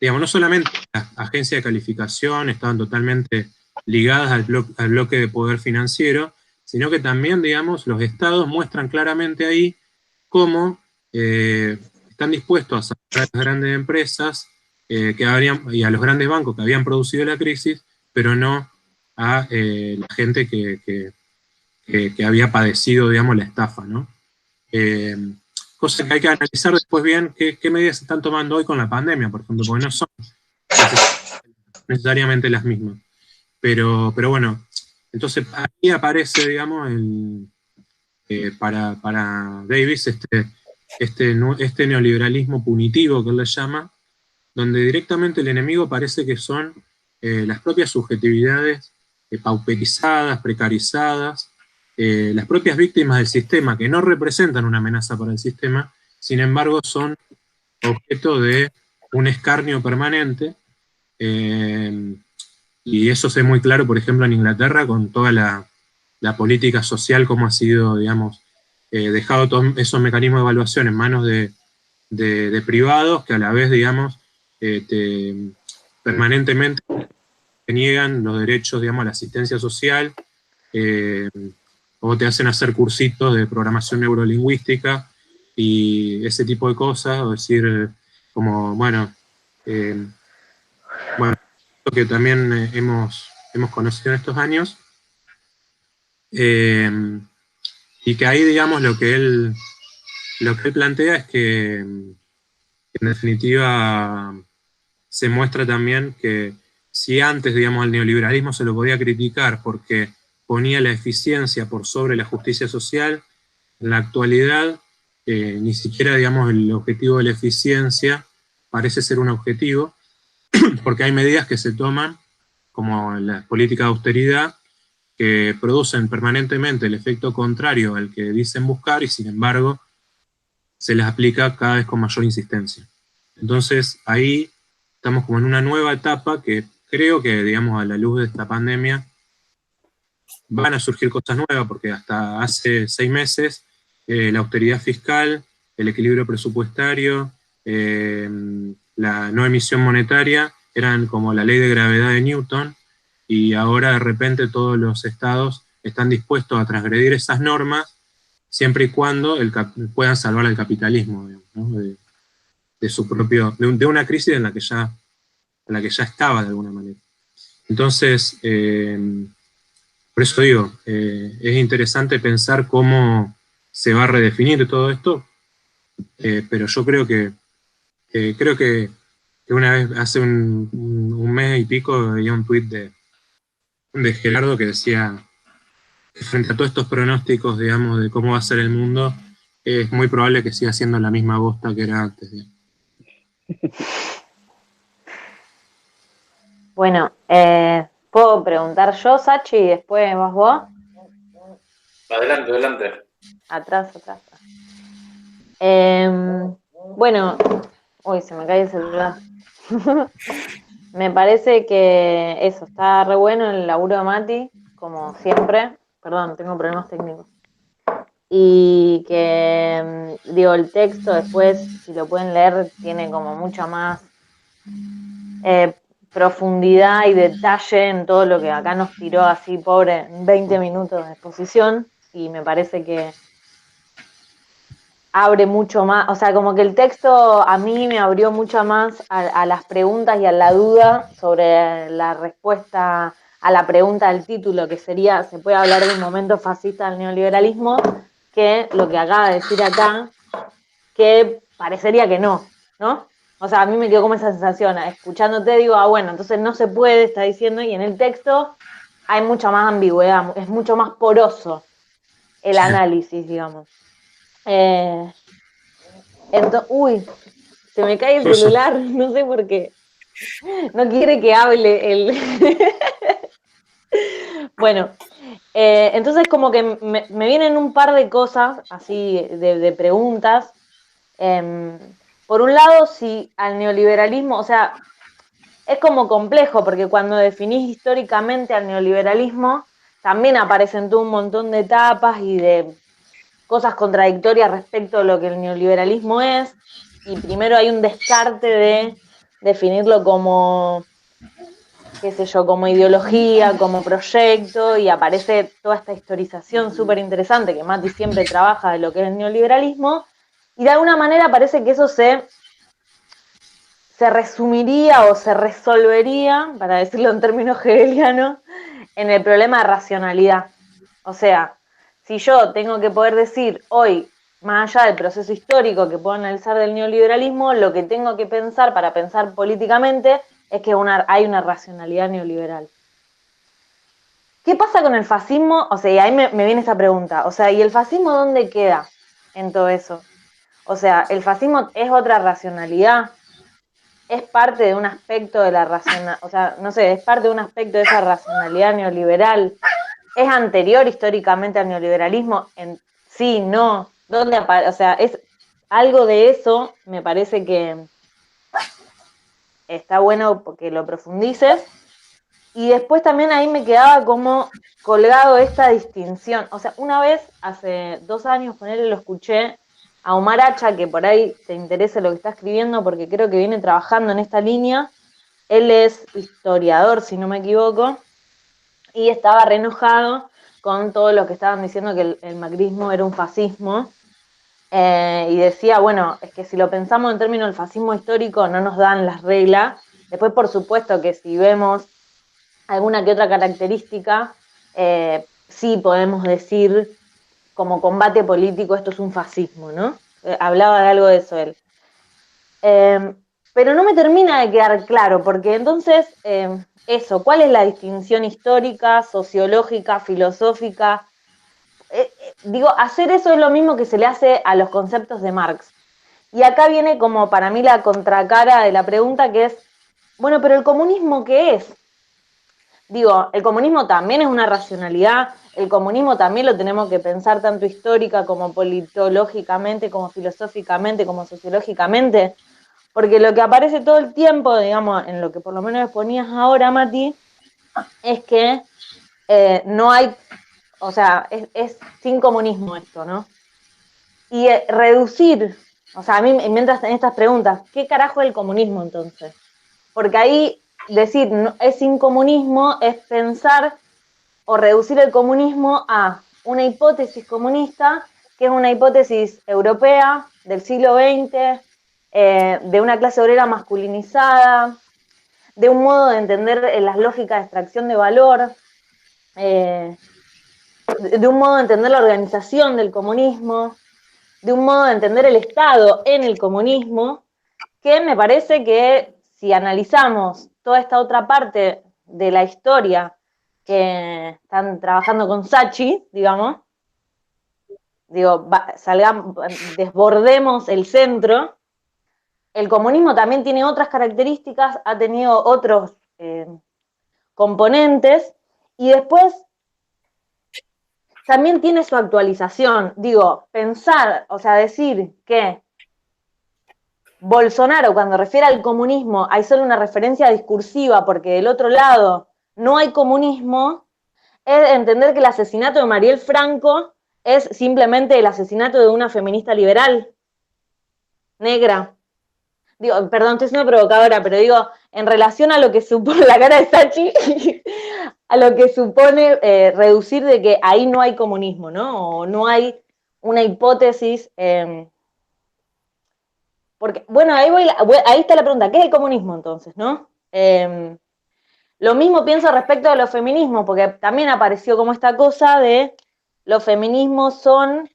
Speaker 1: digamos, no solamente las agencias de calificación estaban totalmente ligadas al bloque de poder financiero, sino que también, digamos, los estados muestran claramente ahí cómo están dispuestos a sacar a las grandes empresas y a los grandes bancos que habían producido la crisis, pero no a la gente que había padecido, digamos, la estafa, ¿no? Cosa que hay que analizar después bien qué medidas se están tomando hoy con la pandemia, por ejemplo, porque no son necesariamente las mismas. Pero bueno, entonces ahí aparece, digamos, para Davis este neoliberalismo punitivo que él le llama, donde directamente el enemigo parece que son las propias subjetividades pauperizadas, precarizadas, las propias víctimas del sistema, que no representan una amenaza para el sistema, sin embargo son objeto de un escarnio permanente, y eso se ve muy claro, por ejemplo, en Inglaterra, con toda la política social, como ha sido, digamos, dejado todos esos mecanismos de evaluación en manos de privados, que a la vez, digamos, permanentemente te niegan los derechos, digamos, a la asistencia social, o te hacen hacer cursitos de programación neurolingüística, y ese tipo de cosas, o decir, como, bueno, lo que también hemos conocido en estos años, y que ahí, digamos, lo que él plantea es que, en definitiva, se muestra también que si antes, digamos, al neoliberalismo se lo podía criticar porque ponía la eficiencia por sobre la justicia social, en la actualidad ni siquiera, digamos, el objetivo de la eficiencia parece ser un objetivo, porque hay medidas que se toman, como la política de austeridad, que producen permanentemente el efecto contrario al que dicen buscar, y sin embargo se les aplica cada vez con mayor insistencia. Entonces ahí estamos como en una nueva etapa que creo que, digamos, a la luz de esta pandemia van a surgir cosas nuevas, porque hasta hace 6 meses la austeridad fiscal, el equilibrio presupuestario, la no emisión monetaria eran como la ley de gravedad de Newton, y ahora de repente todos los estados están dispuestos a transgredir esas normas siempre y cuando puedan salvar al capitalismo, digamos, ¿no? de su propio, de una crisis en la que ya estaba de alguna manera. Entonces, por eso digo, es interesante pensar cómo se va a redefinir todo esto, pero yo creo que una vez, hace un un mes y pico veía un tuit de Gerardo que decía que frente a todos estos pronósticos, digamos, de cómo va a ser el mundo, es muy probable que siga siendo la misma bosta que era antes. Digamos.
Speaker 3: Bueno, ¿puedo preguntar yo, Sachi, y después vas vos?
Speaker 2: Adelante, adelante.
Speaker 3: Atrás. Bueno, uy, se me cae el celular. Me parece que eso, está re bueno el laburo de Mati, como siempre. Perdón, tengo problemas técnicos. Y que, digo, el texto después, si lo pueden leer, tiene como mucha más profundidad y detalle en todo lo que acá nos tiró así, pobre, 20 minutos de exposición. Y me parece que abre mucho más, o sea, como que el texto a mí me abrió mucho más a las preguntas y a la duda sobre la respuesta a la pregunta del título, que sería, ¿se puede hablar de un momento fascista del neoliberalismo? Que lo que acaba de decir acá, que parecería que no, ¿no? O sea, a mí me quedó como esa sensación, escuchándote digo, bueno, entonces no se puede, está diciendo, y en el texto hay mucha más ambigüedad, es mucho más poroso el análisis, digamos. Uy, se me cae el celular, no sé por qué. No quiere que hable el... Bueno, entonces como que me vienen un par de cosas, así, de preguntas. Por un lado, si al neoliberalismo, o sea, es como complejo, porque cuando definís históricamente al neoliberalismo, también aparecen todo un montón de etapas y de cosas contradictorias respecto a lo que el neoliberalismo es, y primero hay un descarte de definirlo como, qué sé yo, como ideología, como proyecto, y aparece toda esta historización súper interesante que Mati siempre trabaja de lo que es el neoliberalismo, y de alguna manera parece que eso se resumiría o se resolvería, para decirlo en términos hegelianos, en el problema de racionalidad. O sea, si yo tengo que poder decir hoy, más allá del proceso histórico que puedo analizar del neoliberalismo, lo que tengo que pensar para pensar políticamente es que hay una racionalidad neoliberal. ¿Qué pasa con el fascismo? O sea, y ahí me viene esta pregunta. O sea, ¿y el fascismo dónde queda en todo eso? O sea, ¿el fascismo es otra racionalidad? ¿Es parte de un aspecto de la racionalidad? O sea, no sé, ¿es parte de un aspecto de esa racionalidad neoliberal? ¿Es anterior históricamente al neoliberalismo? Sí, no. ¿Dónde aparece? O sea, es algo de eso, me parece que está bueno porque lo profundices. Y después también ahí me quedaba como colgado esta distinción. O sea, una vez, hace 2 años, lo escuché a Omar Hacha, que por ahí te interesa lo que está escribiendo, porque creo que viene trabajando en esta línea. Él es historiador, si no me equivoco, y estaba re enojado con todo lo que estaban diciendo que el macrismo era un fascismo. Y decía, bueno, es que si lo pensamos en términos del fascismo histórico no nos dan las reglas. Después, por supuesto, que si vemos alguna que otra característica, sí podemos decir como combate político esto es un fascismo, ¿no? Hablaba de algo de eso él. Pero no me termina de quedar claro, porque entonces, eso, ¿cuál es la distinción histórica, sociológica, filosófica? Digo, hacer eso es lo mismo que se le hace a los conceptos de Marx. Y acá viene como para mí la contracara de la pregunta, que es, bueno, pero ¿el comunismo qué es? Digo, el comunismo también es una racionalidad, el comunismo también lo tenemos que pensar tanto histórica como politológicamente, como filosóficamente, como sociológicamente, porque lo que aparece todo el tiempo, digamos, en lo que por lo menos exponías ahora, Mati, es que no hay, o sea, es sin comunismo esto, ¿no? Y reducir, o sea, a mí mientras en estas preguntas, ¿qué carajo es el comunismo entonces? Porque ahí decir no, es sin comunismo es pensar o reducir el comunismo a una hipótesis comunista, que es una hipótesis europea del siglo XX, de una clase obrera masculinizada, de un modo de entender las lógicas de extracción de valor, de un modo de entender la organización del comunismo, de un modo de entender el Estado en el comunismo, que me parece que si analizamos toda esta otra parte de la historia que están trabajando con Sachi, digamos, desbordemos el centro. El comunismo también tiene otras características, ha tenido otros componentes, y después también tiene su actualización. Pensar, o sea, decir que Bolsonaro, cuando refiere al comunismo, hay solo una referencia discursiva porque del otro lado no hay comunismo, es entender que el asesinato de Mariel Franco es simplemente el asesinato de una feminista liberal, negra. Perdón, estoy siendo provocadora, pero en relación a lo que supone la cara de Sachi, a lo que supone reducir de que ahí no hay comunismo, ¿no? O no hay una hipótesis. Porque, bueno, ahí está la pregunta, ¿qué es el comunismo entonces, no? Lo mismo pienso respecto de los feminismos, porque también apareció como esta cosa de los feminismos son,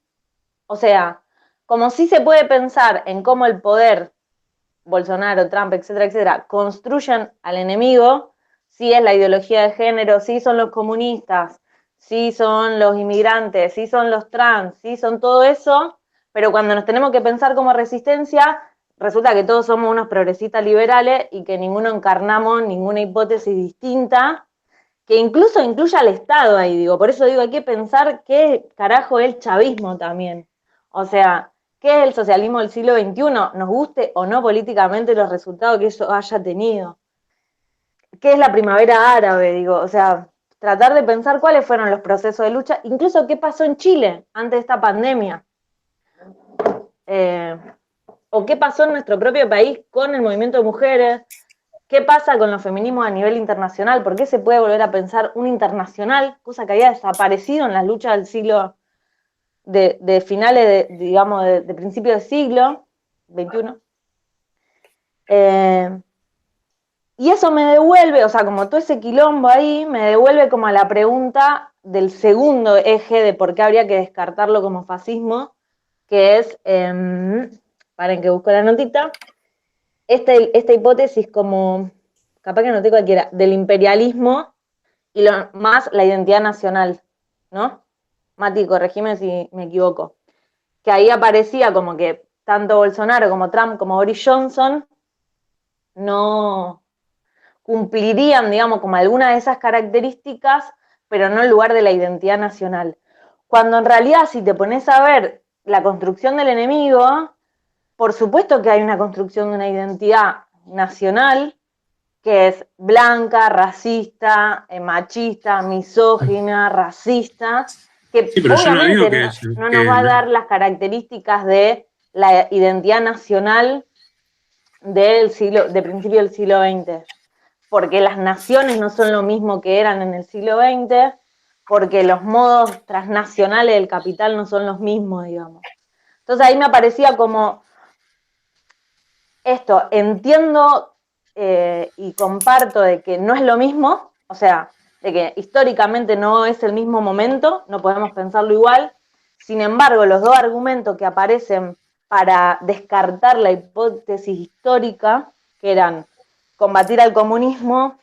Speaker 3: o sea, como si se puede pensar en cómo el poder, Bolsonaro, Trump, etcétera, etcétera, construyen al enemigo, si es la ideología de género, si son los comunistas, si son los inmigrantes, si son los trans, si son todo eso, pero cuando nos tenemos que pensar como resistencia, resulta que todos somos unos progresistas liberales y que ninguno encarnamos ninguna hipótesis distinta, que incluso incluya al Estado ahí, por eso hay que pensar qué carajo es el chavismo también. O sea, ¿qué es el socialismo del siglo XXI? Nos guste o no políticamente los resultados que eso haya tenido. ¿Qué es la primavera árabe? O sea, tratar de pensar cuáles fueron los procesos de lucha, incluso qué pasó en Chile antes de esta pandemia. O qué pasó en nuestro propio país con el movimiento de mujeres, qué pasa con los feminismos a nivel internacional, por qué se puede volver a pensar un internacional, cosa que había desaparecido en las luchas del siglo, de finales, de principio del siglo XXI. Y eso me devuelve, o sea, como todo ese quilombo ahí, me devuelve como a la pregunta del segundo eje de por qué habría que descartarlo como fascismo, que es, paren que busco la notita, esta hipótesis como, capaz que noté cualquiera, del imperialismo y más la identidad nacional, ¿no? Mati, corregime si me equivoco. Que ahí aparecía como que tanto Bolsonaro como Trump como Boris Johnson no cumplirían, como alguna de esas características, pero no en lugar de la identidad nacional. Cuando en realidad, si te pones a ver la construcción del enemigo, por supuesto que hay una construcción de una identidad nacional que es blanca, racista, machista, misógina, racista, que
Speaker 1: sí, pero
Speaker 3: obviamente no nos va a dar las características de la identidad nacional de principio del siglo XX, porque las naciones no son lo mismo que eran en el siglo XX, porque los modos transnacionales del capital no son los mismos, Entonces ahí me aparecía como esto, entiendo y comparto de que no es lo mismo, o sea, de que históricamente no es el mismo momento, no podemos pensarlo igual. Sin embargo, los dos argumentos que aparecen para descartar la hipótesis histórica, que eran combatir al comunismo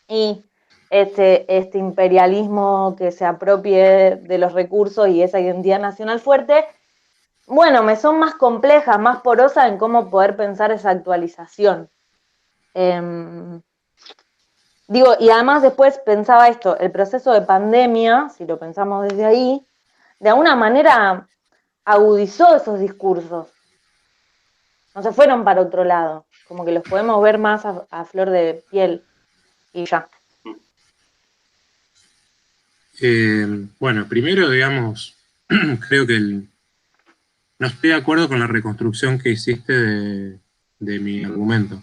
Speaker 3: y este imperialismo que se apropie de los recursos y esa identidad nacional fuerte, bueno, me son más complejas, más porosas en cómo poder pensar esa actualización. Y además después pensaba esto, el proceso de pandemia, si lo pensamos desde ahí, de alguna manera agudizó esos discursos. No se fueron para otro lado, como que los podemos ver más a flor de piel y ya.
Speaker 1: Bueno, primero, creo que no estoy de acuerdo con la reconstrucción que hiciste de mi argumento,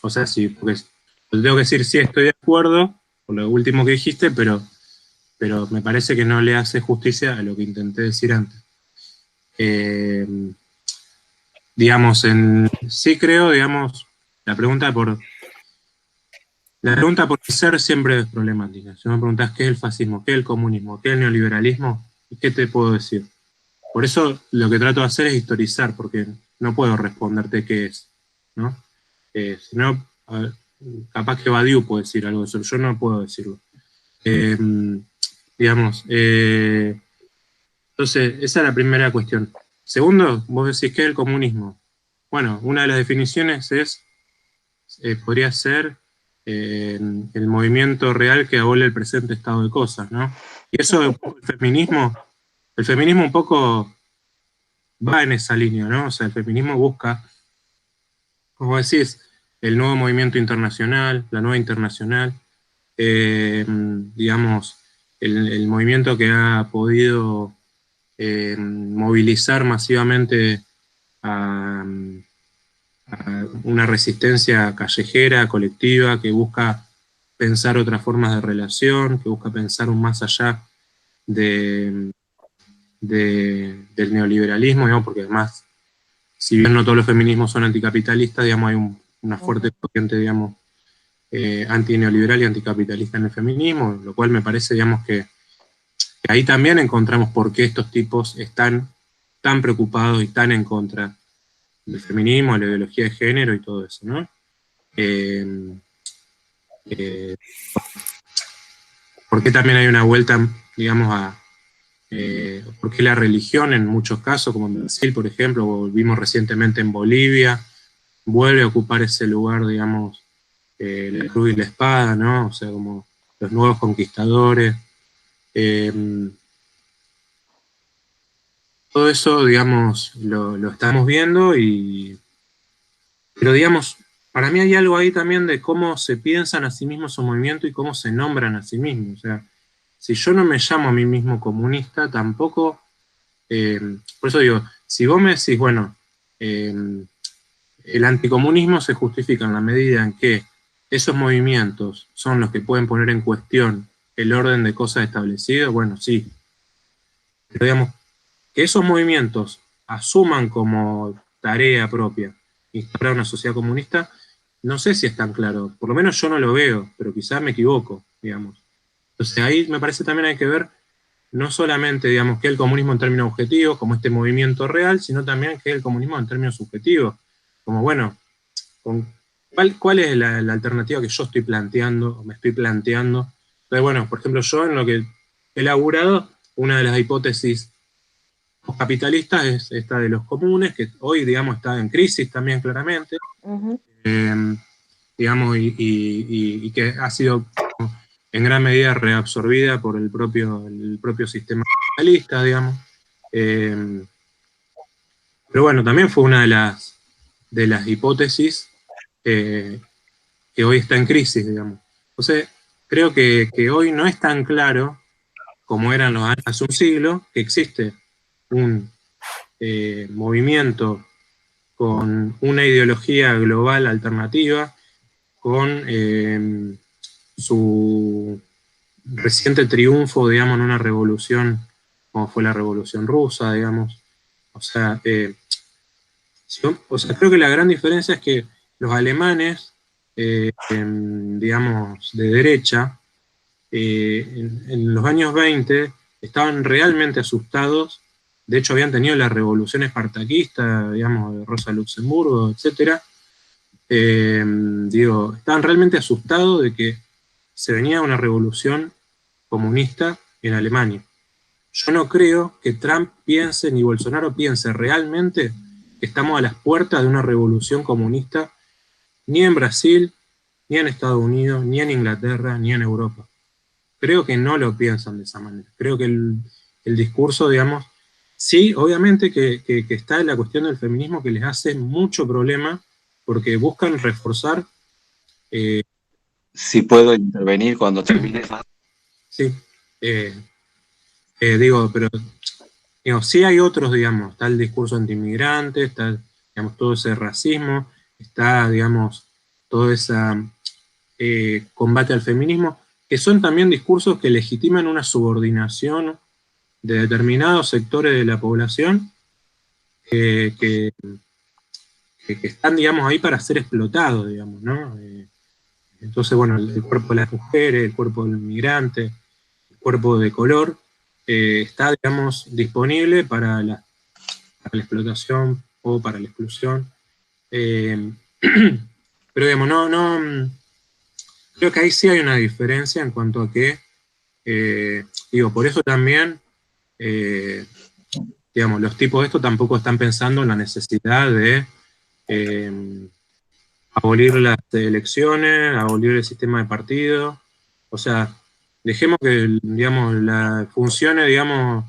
Speaker 1: o sea, sí, porque tengo que decir sí estoy de acuerdo con lo último que dijiste, pero me parece que no le hace justicia a lo que intenté decir antes. Sí creo, la pregunta por ser siempre es problemática. Si me preguntas qué es el fascismo, qué es el comunismo, qué es el neoliberalismo, ¿qué te puedo decir? Por eso lo que trato de hacer es historizar, porque no puedo responderte qué es, ¿no? Si no, capaz que Badiou puede decir algo de eso, yo no puedo decirlo. Digamos, entonces, esa es la primera cuestión. Segundo, vos decís, ¿qué es el comunismo? Bueno, una de las definiciones es, podría ser el movimiento real que abole el presente estado de cosas, ¿no? Y eso, el feminismo un poco va en esa línea, ¿no? O sea, el feminismo busca, como decís, el nuevo movimiento internacional, la nueva internacional, digamos, el movimiento que ha podido movilizar masivamente a una resistencia callejera, colectiva, que busca pensar otras formas de relación, que busca pensar un más allá del neoliberalismo, digamos, porque además, si bien no todos los feminismos son anticapitalistas, digamos, hay una fuerte corriente, digamos, antineoliberal y anticapitalista en el feminismo, lo cual me parece, digamos, que ahí también encontramos por qué estos tipos están tan preocupados y tan en contra del feminismo, la ideología de género y todo eso, ¿no? ¿Por qué también hay una vuelta, digamos, por qué la religión en muchos casos, como en Brasil, por ejemplo, o vimos recientemente en Bolivia, vuelve a ocupar ese lugar, digamos, la cruz y la espada, ¿no? O sea, como los nuevos conquistadores. Todo eso, digamos, lo estamos viendo, pero digamos, para mí hay algo ahí también de cómo se piensan a sí mismos esos movimientos y cómo se nombran a sí mismos. O sea, si yo no me llamo a mí mismo comunista, tampoco, por eso digo, si vos me decís, bueno, el anticomunismo se justifica en la medida en que esos movimientos son los que pueden poner en cuestión el orden de cosas establecido, bueno, sí. Pero digamos, que esos movimientos asuman como tarea propia instaurar una sociedad comunista, no sé si es tan claro. Por lo menos yo no lo veo, pero quizás me equivoco, digamos. Entonces ahí me parece también hay que ver no solamente, digamos, que el comunismo en términos objetivos, como este movimiento real, sino también que el comunismo en términos subjetivos. Como, bueno, ¿cuál es la alternativa que yo estoy planteando, o me estoy planteando? Entonces, bueno, por ejemplo, yo en lo que he elaborado, una de las hipótesis capitalistas es esta de los comunes, que hoy, digamos, está en crisis también claramente, digamos, y que ha sido en gran medida reabsorbida por el propio sistema capitalista, digamos. Pero bueno, también fue una de las hipótesis que hoy está en crisis, digamos. Entonces, creo que hoy no es tan claro como eran los años hace un siglo, que existe un movimiento con una ideología global alternativa, con su reciente triunfo, digamos, en una revolución como fue la Revolución Rusa, digamos. O sea, creo que la gran diferencia es que los alemanes, digamos, de derecha, en los años 20 estaban realmente asustados. De hecho, habían tenido la revolución espartaquista, digamos, de Rosa Luxemburgo, etc. Estaban realmente asustados de que se venía una revolución comunista en Alemania. Yo no creo que Trump piense, ni Bolsonaro piense realmente que estamos a las puertas de una revolución comunista, ni en Brasil, ni en Estados Unidos, ni en Inglaterra, ni en Europa. Creo que no lo piensan de esa manera. Creo que el discurso, digamos, sí, obviamente que está en la cuestión del feminismo que les hace mucho problema porque buscan reforzar.
Speaker 5: Si puedo intervenir cuando termine.
Speaker 1: Sí, pero sí hay otros, digamos, está el discurso antiinmigrante, está, digamos, todo ese racismo, está, digamos, todo ese combate al feminismo, que son también discursos que legitiman una subordinación de determinados sectores de la población que están, digamos, ahí para ser explotados, digamos, ¿no? Entonces, bueno, el cuerpo de las mujeres, el cuerpo del migrante, el cuerpo de color, está, digamos, disponible para la explotación o para la exclusión. pero digamos, creo que ahí sí hay una diferencia en cuanto a que, digo, por eso también, digamos, los tipos de esto tampoco están pensando en la necesidad de abolir las elecciones, abolir el sistema de partido, o sea, dejemos que, digamos, funcione, digamos,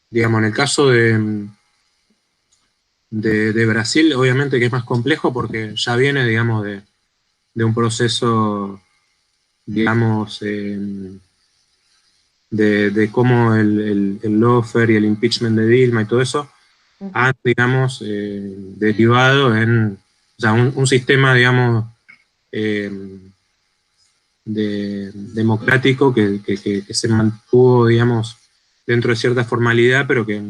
Speaker 1: digamos, en el caso de Brasil, obviamente que es más complejo porque ya viene, digamos, de un proceso, digamos, de cómo el lawfare y el impeachment de Dilma y todo eso han, digamos, derivado en, o sea, un sistema, digamos, democrático que se mantuvo, digamos, dentro de cierta formalidad, pero que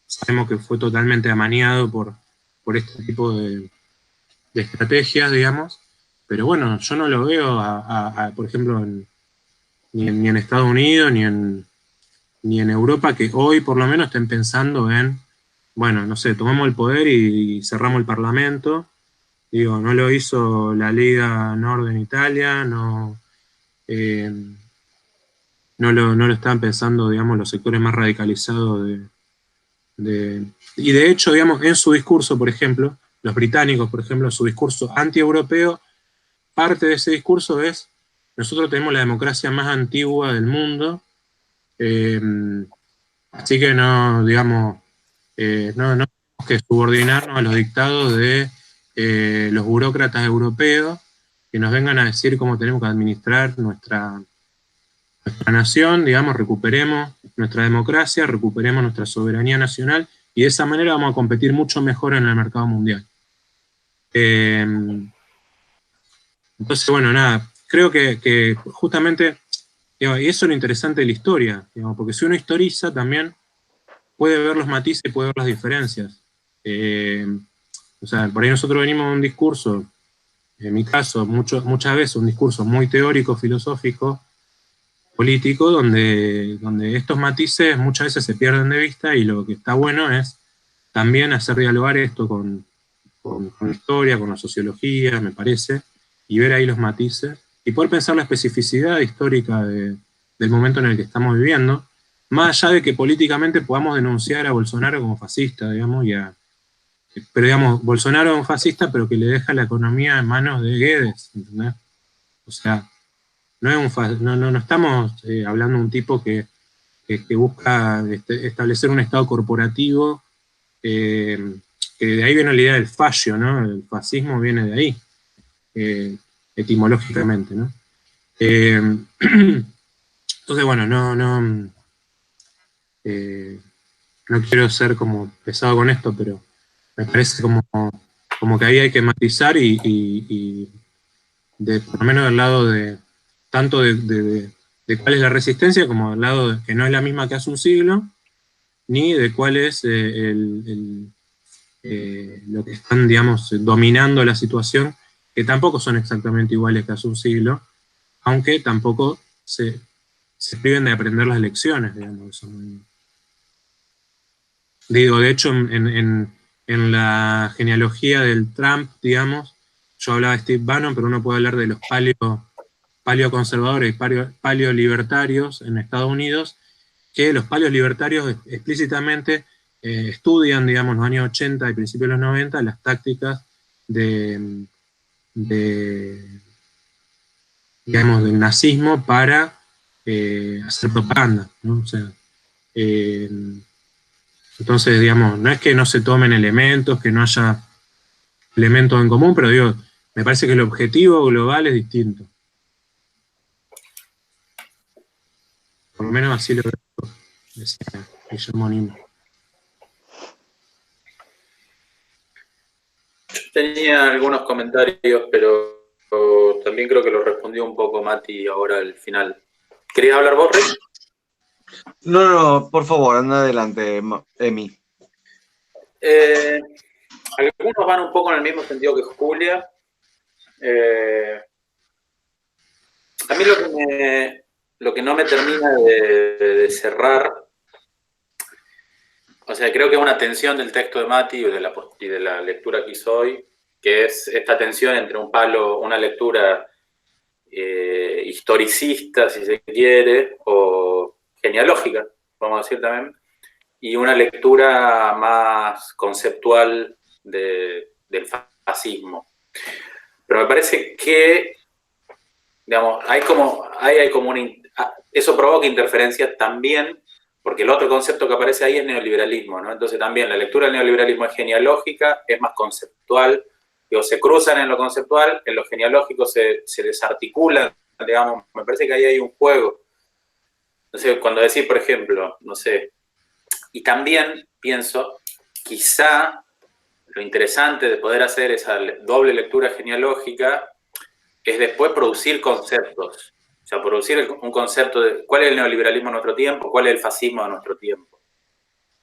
Speaker 1: sabemos que fue totalmente amañado por este tipo de estrategias, digamos. Pero bueno, yo no lo veo, por ejemplo, ni en Estados Unidos, ni en Europa, que hoy por lo menos estén pensando en, bueno, no sé, tomamos el poder y cerramos el Parlamento. Digo, no lo hizo la Liga Nord en Italia, eh, no lo están pensando, digamos, los sectores más radicalizados y de hecho, digamos, en su discurso, por ejemplo, los británicos, por ejemplo, su discurso anti-europeo, parte de ese discurso es, nosotros tenemos la democracia más antigua del mundo, así que no, digamos, no tenemos que subordinarnos a los dictados de los burócratas europeos que nos vengan a decir cómo tenemos que administrar nuestra nación, digamos, recuperemos nuestra democracia, recuperemos nuestra soberanía nacional y de esa manera vamos a competir mucho mejor en el mercado mundial. Entonces, bueno, nada, creo que justamente, digamos, y eso es lo interesante de la historia, digamos, porque si uno historiza también puede ver los matices y puede ver las diferencias. O sea, por ahí nosotros venimos de un discurso, en mi caso, muchas veces un discurso muy teórico, filosófico, político, donde estos matices muchas veces se pierden de vista y lo que está bueno es también hacer dialogar esto con la historia, con la sociología, me parece, y ver ahí los matices y poder pensar la especificidad histórica del momento en el que estamos viviendo, más allá de que políticamente podamos denunciar a Bolsonaro como fascista, digamos, pero digamos, Bolsonaro es un fascista, pero que le deja la economía en manos de Guedes, ¿entendés? O sea, no estamos hablando de un tipo que busca establecer un estado corporativo, que de ahí viene la idea del fascio, ¿no? El fascismo viene de ahí, etimológicamente, ¿no? Entonces, bueno, no quiero ser como pesado con esto, pero me parece como que ahí hay que matizar y por lo menos del lado tanto de cuál es la resistencia, como del lado de que no es la misma que hace un siglo, ni de cuál es lo que están, digamos, dominando la situación, que tampoco son exactamente iguales que hace un siglo, aunque tampoco se priven de aprender las lecciones, digamos. Digo, de hecho, en la genealogía del Trump, digamos, yo hablaba de Steve Bannon, pero uno puede hablar de los paleoconservadores y paleolibertarios en Estados Unidos, que los paleolibertarios explícitamente estudian, digamos, en los años 80 y principios de los 90 las tácticas digamos, del nazismo para hacer propaganda, ¿no? O sea, entonces, digamos, no es que no se tomen elementos, que no haya elementos en común, pero digo, me parece que el objetivo global es distinto. Por lo menos así lo veo, decía Guillermo Nimo.
Speaker 2: Tenía algunos comentarios, pero también creo que lo respondió un poco Mati ahora al final. ¿Querías hablar vos, Rick?
Speaker 5: No, por favor, anda adelante, Emi.
Speaker 2: Algunos van un poco en el mismo sentido que Julia. A mí lo que no me termina de cerrar O sea, creo que es una tensión del texto de Mati y de la lectura que hizo hoy, que es esta tensión entre un palo, una lectura historicista, si se quiere, o genealógica, vamos a decir también, y una lectura más conceptual del fascismo. Pero me parece que, digamos, eso provoca interferencias también, porque el otro concepto que aparece ahí es neoliberalismo, ¿no? Entonces también la lectura del neoliberalismo es genealógica, es más conceptual, o se cruzan en lo conceptual, en lo genealógico se desarticulan, digamos, me parece que ahí hay un juego. No sé, cuando decís, por ejemplo, no sé, y también pienso, quizá lo interesante de poder hacer esa doble lectura genealógica es después producir conceptos. O sea, producir un concepto de cuál es el neoliberalismo en nuestro tiempo, cuál es el fascismo de nuestro tiempo.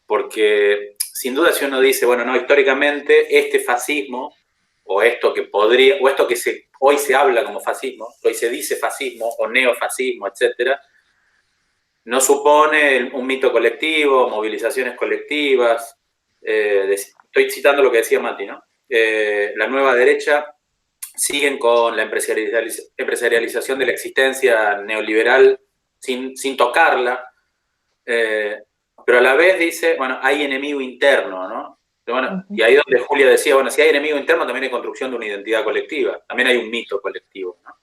Speaker 2: Porque, sin duda, si uno dice, bueno, no, históricamente este fascismo, o esto que podría, o esto que hoy se habla como fascismo, hoy se dice fascismo, o neofascismo, etcétera, no supone un mito colectivo, movilizaciones colectivas. Estoy citando lo que decía Mati, ¿no? La nueva derecha siguen con la empresarialización de la existencia neoliberal sin tocarla, pero a la vez dice, bueno, hay enemigo interno, ¿no? Pero bueno, y ahí donde Julia decía, bueno, si hay enemigo interno también hay construcción de una identidad colectiva, también hay un mito colectivo, ¿no?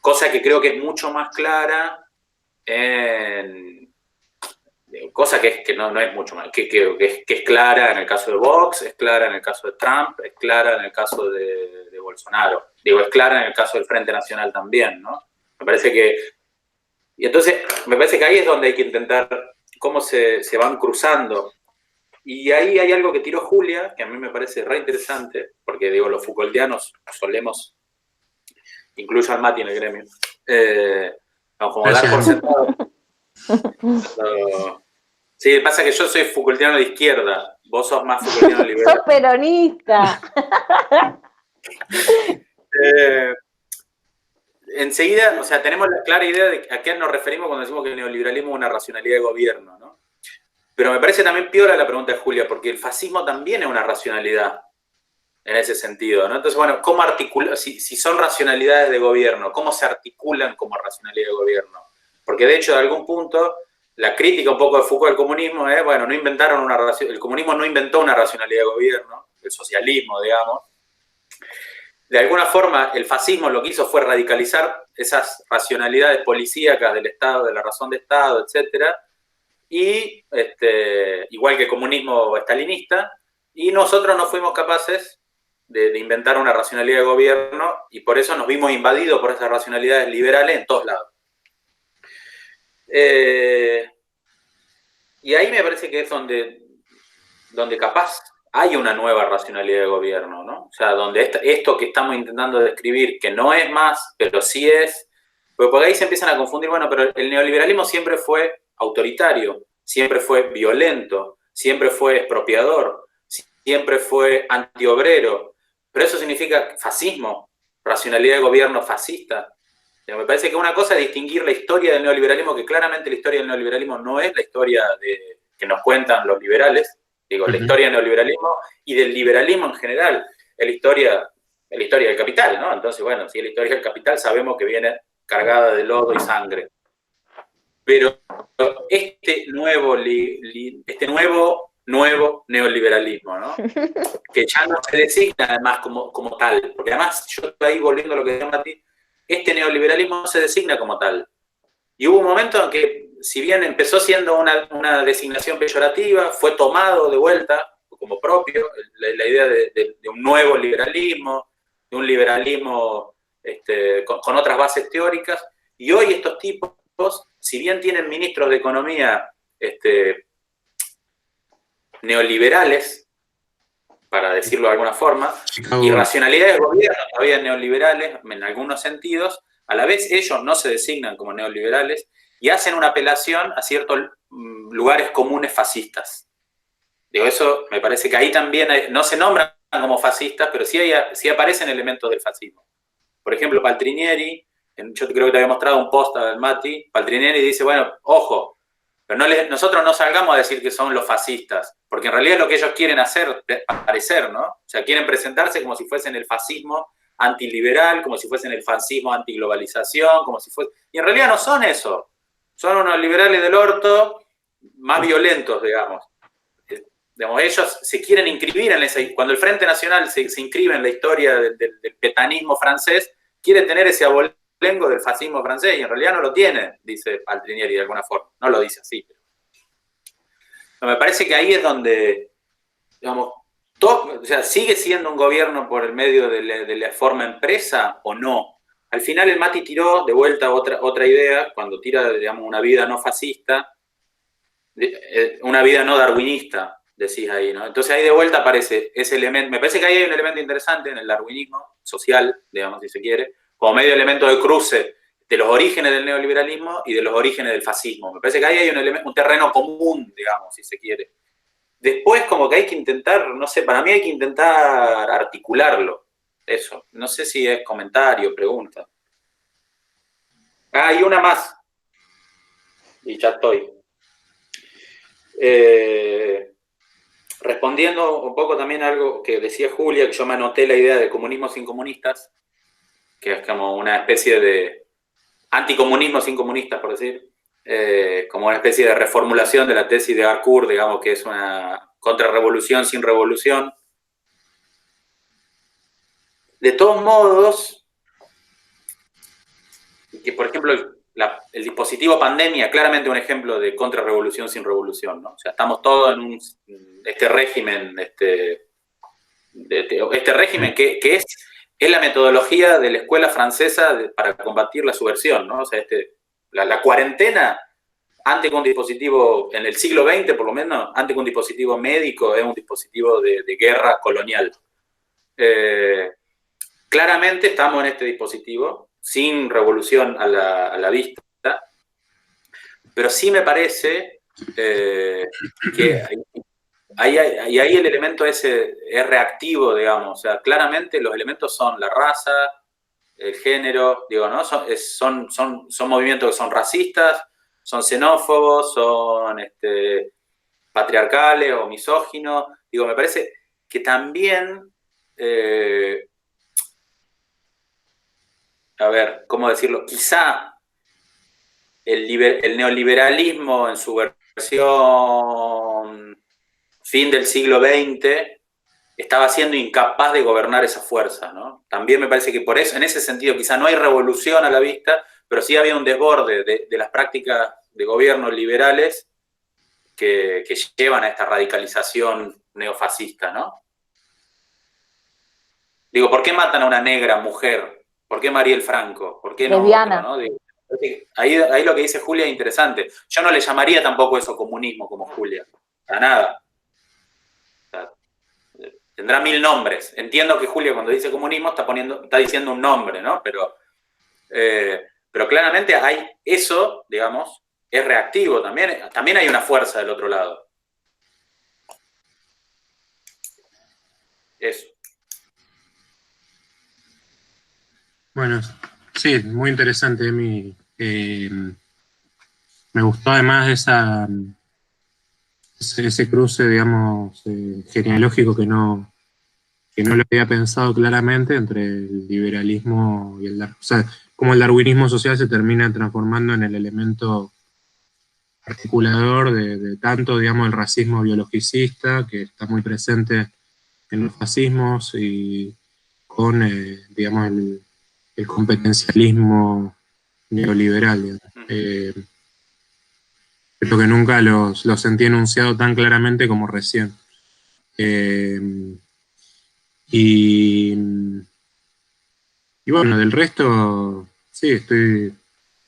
Speaker 2: Cosa que creo que es mucho más clara cosa que no es mucho más, que es clara en el caso de Vox, es clara en el caso de Trump, es clara en el caso de Bolsonaro. Digo, es clara en el caso del Frente Nacional también, ¿no? Me parece que... Y entonces, me parece que ahí es donde hay que intentar cómo se van cruzando. Y ahí hay algo que tiró Julia, que a mí me parece re interesante, porque digo, los Foucaultianos solemos, incluyo al Mati en el gremio, como dar por sentado. Sí, pasa que yo soy Foucaultiano de izquierda, vos sos más Foucaultiano liberal.
Speaker 3: ¡Sos peronista!
Speaker 2: Enseguida, o sea, tenemos la clara idea de a qué nos referimos cuando decimos que el neoliberalismo es una racionalidad de gobierno, ¿no? Pero me parece también piola la pregunta de Julia, porque el fascismo también es una racionalidad en ese sentido, ¿no? Entonces, bueno, ¿cómo articular, si son racionalidades de gobierno, cómo se articulan como racionalidad de gobierno? Porque de hecho, de algún punto, la crítica un poco de Foucault al comunismo es, bueno, el comunismo no inventó una racionalidad de gobierno, el socialismo, digamos. De alguna forma, el fascismo lo que hizo fue radicalizar esas racionalidades policíacas del Estado, de la razón de Estado, etcétera, y igual que el comunismo estalinista, y nosotros no fuimos capaces de inventar una racionalidad de gobierno, y por eso nos vimos invadidos por esas racionalidades liberales en todos lados. Y ahí me parece que es donde capaz hay una nueva racionalidad de gobierno, ¿no? O sea, donde esto que estamos intentando describir, que no es más, pero sí es, porque ahí se empiezan a confundir, bueno, pero el neoliberalismo siempre fue autoritario, siempre fue violento, siempre fue expropiador, siempre fue antiobrero, pero eso significa fascismo, racionalidad de gobierno fascista. Me parece que una cosa es distinguir la historia del neoliberalismo, que claramente la historia del neoliberalismo no es la historia que nos cuentan los liberales, digo, la historia del neoliberalismo y del liberalismo en general, es la historia del capital, ¿no? Entonces, bueno, si es la historia del capital, sabemos que viene cargada de lodo y sangre. Pero este nuevo neoliberalismo, ¿no? Que ya no se designa además como tal, porque además yo estoy ahí volviendo a lo que decía Mati, este neoliberalismo no se designa como tal. Y hubo un momento en que, si bien empezó siendo una designación peyorativa, fue tomado de vuelta como propio, la idea de un nuevo liberalismo, de un liberalismo con otras bases teóricas, y hoy estos tipos, si bien tienen ministros de economía neoliberales, para decirlo de alguna forma, y racionalidades de gobierno todavía neoliberales, en algunos sentidos, a la vez ellos no se designan como neoliberales y hacen una apelación a ciertos lugares comunes fascistas. Digo, eso me parece que ahí también no se nombran como fascistas, pero sí aparecen elementos del fascismo. Por ejemplo, Paltrinieri, yo creo que te había mostrado un post al Mati, Paltrinieri dice, bueno, ojo, Pero nosotros no salgamos a decir que son los fascistas, porque en realidad es lo que ellos quieren hacer, parecer, ¿no? O sea, quieren presentarse como si fuesen el fascismo antiliberal, como si fuesen el fascismo antiglobalización, como si fuesen... Y en realidad no son eso. Son unos liberales del orto más violentos, digamos. Ellos se quieren inscribir en esa... Cuando el Frente Nacional se inscribe en la historia del petanismo francés, quiere tener ese abolengo del fascismo francés, y en realidad no lo tiene, dice Paltrinieri de alguna forma. No lo dice así. Pero me parece que ahí es donde, digamos, o sea, ¿sigue siendo un gobierno por el medio de la forma empresa o no? Al final el Mati tiró de vuelta otra idea, cuando tira, digamos, una vida no fascista, una vida no darwinista, decís ahí, ¿no? Entonces ahí de vuelta aparece ese elemento, me parece que ahí hay un elemento interesante en el darwinismo social, digamos, si se quiere, como medio elemento de cruce de los orígenes del neoliberalismo y de los orígenes del fascismo. Me parece que ahí hay un terreno común, digamos, si se quiere. Después como que hay que intentar, no sé, para mí hay que intentar articularlo, eso. No sé si es comentario, pregunta. Y una más. Y ya estoy. Respondiendo un poco también a algo que decía Julia, que yo me anoté la idea de comunismo sin comunistas, que es como una especie de anticomunismo sin comunistas, por decir, como una especie de reformulación de la tesis de Harcourt, digamos, que es una contrarrevolución sin revolución. De todos modos, que por ejemplo el dispositivo pandemia, claramente un ejemplo de contrarrevolución sin revolución, ¿no? O sea, estamos todos en este régimen, este régimen que es la metodología de la escuela francesa para combatir la subversión, ¿no? O sea, la cuarentena, antes que un dispositivo, en el siglo XX por lo menos, antes que un dispositivo médico, es un dispositivo de guerra colonial. Claramente estamos en este dispositivo, sin revolución a la vista, pero sí me parece que ahí el elemento ese es reactivo, digamos. O sea, claramente los elementos son la raza, el género, digo, ¿no? Son movimientos que son racistas, son xenófobos, son patriarcales o misóginos. Digo, me parece que también, a ver, ¿cómo decirlo? Quizá el neoliberalismo en su versión fin del siglo XX estaba siendo incapaz de gobernar esa fuerza, ¿no? También me parece que por eso, en ese sentido, quizá no hay revolución a la vista, pero sí había un desborde de las prácticas de gobierno liberales que llevan a esta radicalización neofascista, ¿no? Digo, ¿por qué matan a una negra mujer? ¿Por qué Mariel Franco? ¿Por qué no otro, ¿no? Digo, ahí lo que dice Julia es interesante. Yo no le llamaría tampoco eso comunismo como Julia, a nada. O sea, tendrá 1000 nombres. Entiendo que Julia cuando dice comunismo está diciendo un nombre, ¿no? Pero claramente hay eso, digamos, es reactivo también. También hay una fuerza del otro lado. Eso.
Speaker 1: Bueno, sí, muy interesante, Emi. Me gustó además ese cruce, digamos, genealógico que no lo había pensado claramente entre el liberalismo y o sea, cómo el darwinismo social se termina transformando en el elemento articulador de tanto, digamos, el racismo biologicista, que está muy presente en los fascismos, y con, digamos, el competencialismo neoliberal. Creo que nunca los sentí enunciado tan claramente como recién. Y bueno, del resto, sí,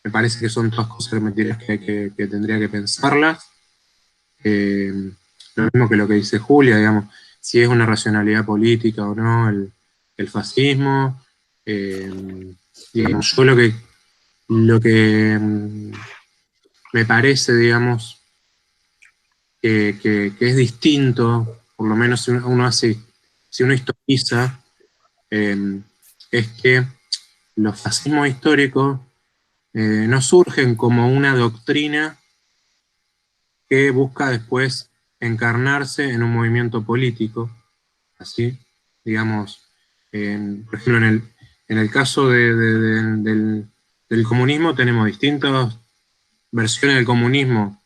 Speaker 1: me parece que son todas cosas que tendría que pensarlas. Lo mismo que lo que dice Julia, digamos, si es una racionalidad política o no, el fascismo. Digamos, yo lo que me parece, digamos, que es distinto, por lo menos si uno historiza, es que los fascismos históricos no surgen como una doctrina que busca después encarnarse en un movimiento político, así, digamos, por ejemplo, en el caso del comunismo tenemos distintas versiones del comunismo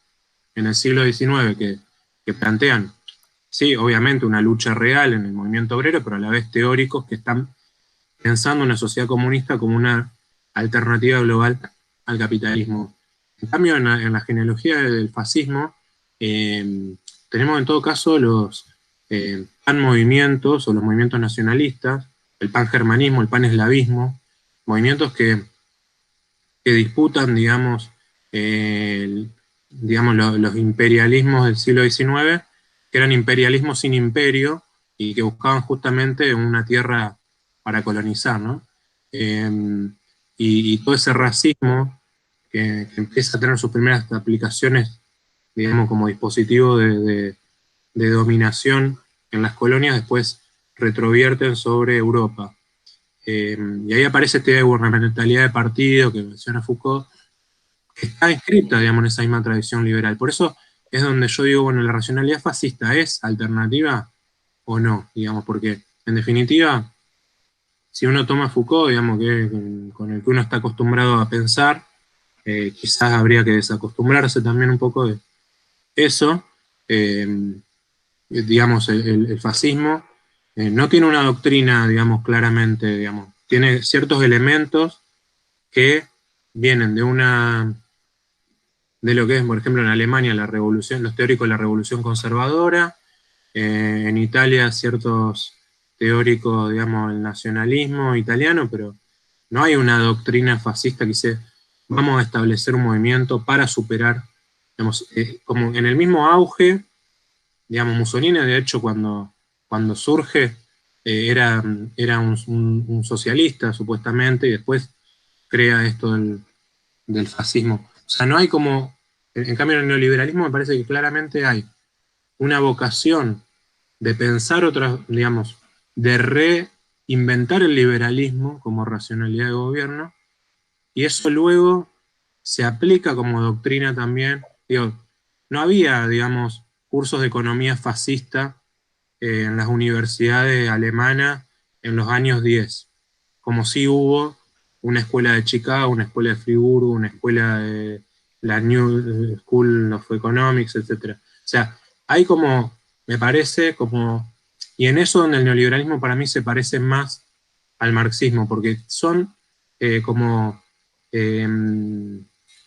Speaker 1: en el siglo XIX que plantean, sí, obviamente una lucha real en el movimiento obrero, pero a la vez teóricos que están pensando una sociedad comunista como una alternativa global al capitalismo. En cambio, en la genealogía del fascismo, tenemos en todo caso los panmovimientos o los movimientos nacionalistas, el pangermanismo, el paneslavismo, movimientos que disputan, digamos, los imperialismos del siglo XIX, que eran imperialismos sin imperio y que buscaban justamente una tierra para colonizar, ¿no? Y todo ese racismo que empieza a tener sus primeras aplicaciones, digamos, como dispositivo de dominación en las colonias, después retrovierten sobre Europa. Y ahí aparece esta gubernamentalidad de partido que menciona Foucault, que está inscripta, digamos, en esa misma tradición liberal. Por eso es donde yo digo, bueno, la racionalidad fascista ¿es alternativa o no? Digamos, porque en definitiva, si uno toma Foucault, digamos, con el que uno está acostumbrado a pensar, quizás habría que desacostumbrarse también un poco de eso. Digamos, el fascismo no tiene una doctrina, digamos, claramente, digamos, tiene ciertos elementos que vienen de lo que es, por ejemplo, en Alemania la revolución, los teóricos de la revolución conservadora, en Italia ciertos teóricos, digamos, del nacionalismo italiano, pero no hay una doctrina fascista que dice, vamos a establecer un movimiento para superar, digamos, como en el mismo auge, digamos, Mussolini, de hecho, cuando surge, era un socialista, supuestamente, y después crea esto del fascismo. O sea, no hay como, en cambio en el neoliberalismo me parece que claramente hay una vocación de pensar otras, digamos, de reinventar el liberalismo como racionalidad de gobierno, y eso luego se aplica como doctrina también. Digo, no había, digamos, cursos de economía fascista en las universidades alemanas en los años 10, como sí hubo una escuela de Chicago, una escuela de Friburgo, una escuela de la New School of Economics, etc. O sea, hay como, me parece, como, y en eso donde el neoliberalismo para mí se parece más al marxismo, porque son como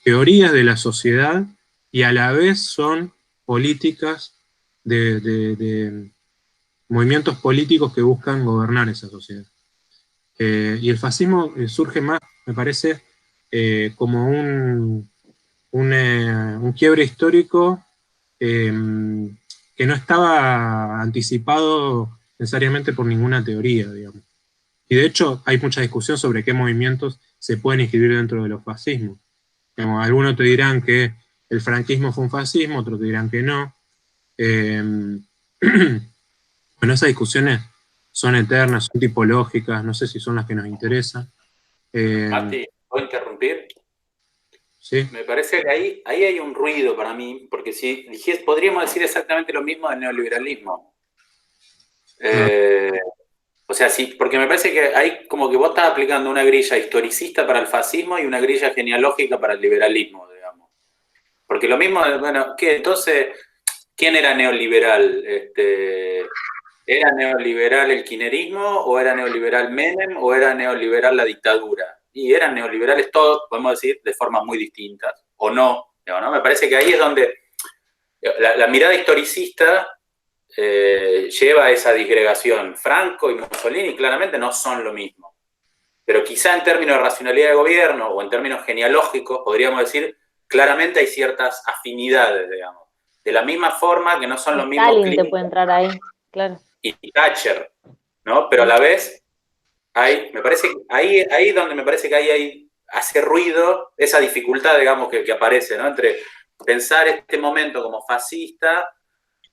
Speaker 1: teorías de la sociedad y a la vez son políticas de movimientos políticos que buscan gobernar esa sociedad. Y el fascismo surge más, me parece, como un quiebre histórico que no estaba anticipado necesariamente por ninguna teoría, digamos. Y de hecho hay mucha discusión sobre qué movimientos se pueden inscribir dentro de los fascismos. Digamos, algunos te dirán que el franquismo fue un fascismo, otros te dirán que no. Bueno, esas discusiones son eternas, son tipológicas, no sé si son las que nos interesan.
Speaker 2: Mati, ¿puedo interrumpir?
Speaker 1: Sí.
Speaker 2: Me parece que ahí hay un ruido para mí, porque si dijiste, podríamos decir exactamente lo mismo del neoliberalismo. O sea, sí, porque me parece que hay como que vos estás aplicando una grilla historicista para el fascismo y una grilla genealógica para el liberalismo, digamos. Porque lo mismo, bueno, ¿qué? Entonces, ¿quién era neoliberal? ¿Era neoliberal el kirchnerismo o era neoliberal Menem o era neoliberal la dictadura? Y eran neoliberales todos, podemos decir, de formas muy distintas, o no, ¿no? Me parece que ahí es donde la mirada historicista lleva a esa disgregación. Franco y Mussolini claramente no son lo mismo, pero quizá en términos de racionalidad de gobierno o en términos genealógicos podríamos decir claramente hay ciertas afinidades, digamos. De la misma forma que no son los mismos
Speaker 3: Stalin te puede entrar ahí, claro.
Speaker 2: Y Thatcher, ¿no? Pero a la vez me parece ahí donde me parece que hace ruido esa dificultad, digamos, que aparece, ¿no? Entre pensar este momento como fascista,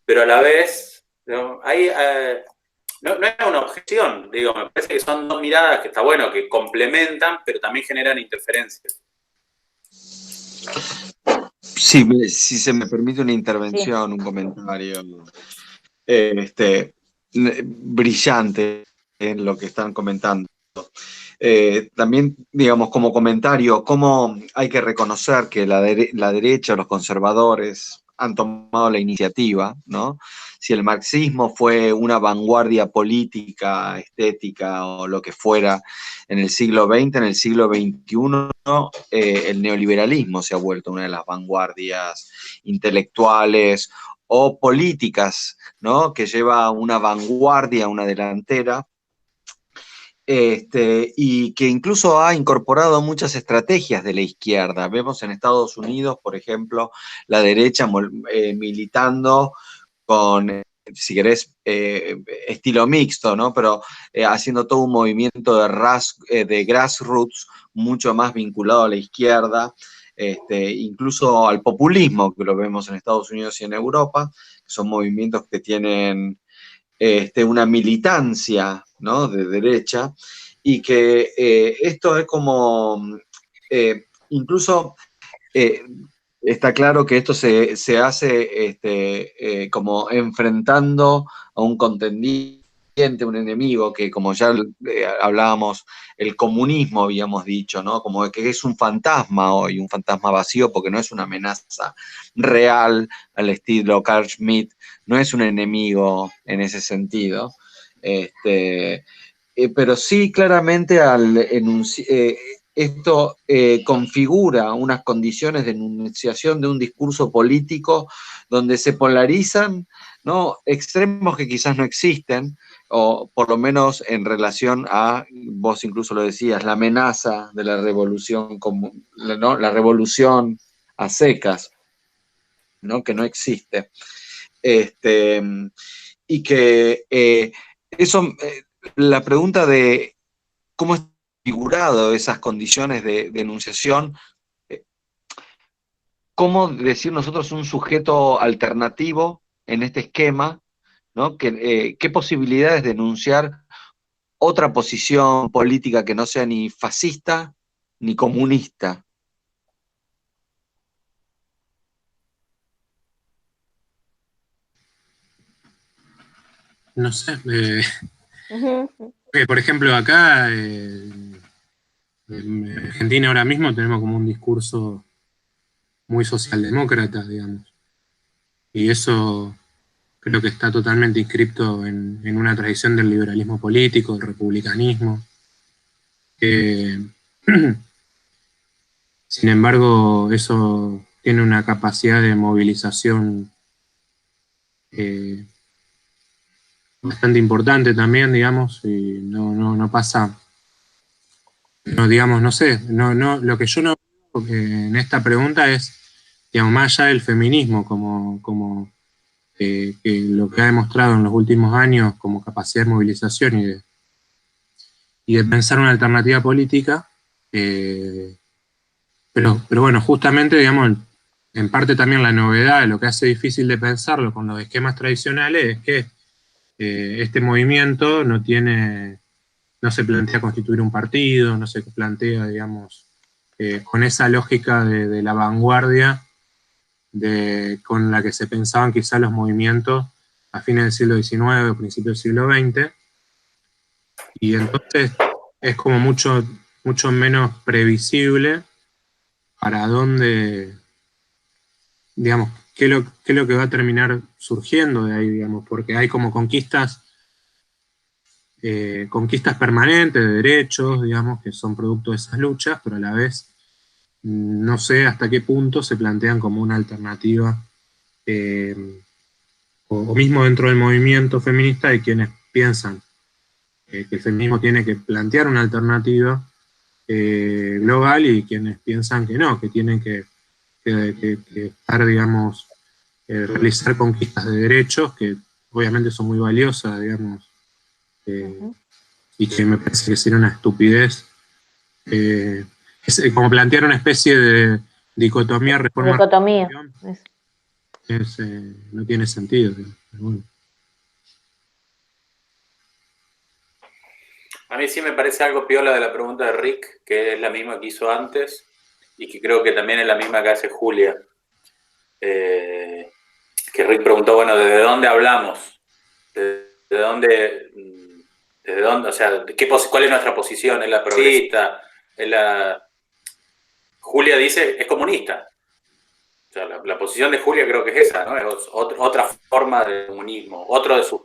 Speaker 2: pero a la vez, ¿no? No es una objeción, digo, me parece que son dos miradas que está bueno, que complementan, pero también generan interferencias.
Speaker 5: Si se me permite una intervención, un comentario brillante en lo que están comentando. También, digamos, como comentario, cómo hay que reconocer que la derecha, los conservadores, han tomado la iniciativa, ¿no? Si el marxismo fue una vanguardia política, estética o lo que fuera en el siglo XX, en el siglo XXI el neoliberalismo se ha vuelto una de las vanguardias intelectuales o políticas, ¿no? Que lleva una vanguardia, una delantera, y que incluso ha incorporado muchas estrategias de la izquierda. Vemos en Estados Unidos, por ejemplo, la derecha militando con, si querés, estilo mixto, ¿no? Pero haciendo todo un movimiento de grassroots mucho más vinculado a la izquierda, incluso al populismo, que lo vemos en Estados Unidos y en Europa, que son movimientos que tienen una militancia, ¿no? De derecha, y que esto es como, incluso está claro que esto se hace como enfrentando a un contendiente, un enemigo, que como ya hablábamos, el comunismo habíamos dicho, ¿no? Como que es un fantasma hoy, un fantasma vacío, porque no es una amenaza real al estilo Carl Schmitt, no es un enemigo en ese sentido. Pero sí claramente esto configura unas condiciones de enunciación de un discurso político donde se polarizan, ¿no? Extremos que quizás no existen, o por lo menos en relación a, vos incluso lo decías, la amenaza de la revolución, ¿no? La revolución a secas, ¿no? Que no existe. Y que la pregunta de cómo es configurado esas condiciones de enunciación, cómo decir nosotros un sujeto alternativo en este esquema, ¿no? ¿Qué posibilidades de enunciar otra posición política que no sea ni fascista ni comunista?
Speaker 1: No sé. Por ejemplo, acá en Argentina ahora mismo tenemos como un discurso muy socialdemócrata, digamos. Y eso creo que está totalmente inscripto en una tradición del liberalismo político, del republicanismo. Sin embargo, eso tiene una capacidad de movilización bastante importante también, digamos, y no pasa, no, digamos, no sé, lo que yo no veo en esta pregunta es, digamos, más allá del feminismo, como que lo que ha demostrado en los últimos años como capacidad de movilización y de pensar una alternativa política, pero bueno, justamente, digamos, en parte también la novedad de lo que hace difícil de pensarlo con los esquemas tradicionales es que este movimiento no se plantea constituir un partido, no se plantea, digamos, con esa lógica de la vanguardia con la que se pensaban quizás los movimientos a fines del siglo XIX o principios del siglo XX, y entonces es como mucho menos previsible para dónde, digamos, qué es lo que va a terminar surgiendo de ahí, digamos, porque hay como conquistas permanentes de derechos, digamos, que son producto de esas luchas, pero a la vez no sé hasta qué punto se plantean como una alternativa, o mismo dentro del movimiento feminista hay quienes piensan que el feminismo tiene que plantear una alternativa global y quienes piensan que no, que tienen que estar, digamos, realizar conquistas de derechos que obviamente son muy valiosas, digamos, y que me parece que sería una estupidez como plantear una especie de dicotomía reforma.
Speaker 3: Dicotomía.
Speaker 1: No tiene sentido. Bueno.
Speaker 2: A mí sí me parece algo piola de la pregunta de Rick, que es la misma que hizo antes y que creo que también es la misma que hace Julia. que Rick preguntó, bueno, ¿desde dónde hablamos? ¿Desde dónde, o sea, cuál es nuestra posición? ¿Es la progresista? ¿Es la... Julia dice, es comunista. O sea, la posición de Julia creo que es esa, ¿no? Es otra forma de comunismo, otro de sus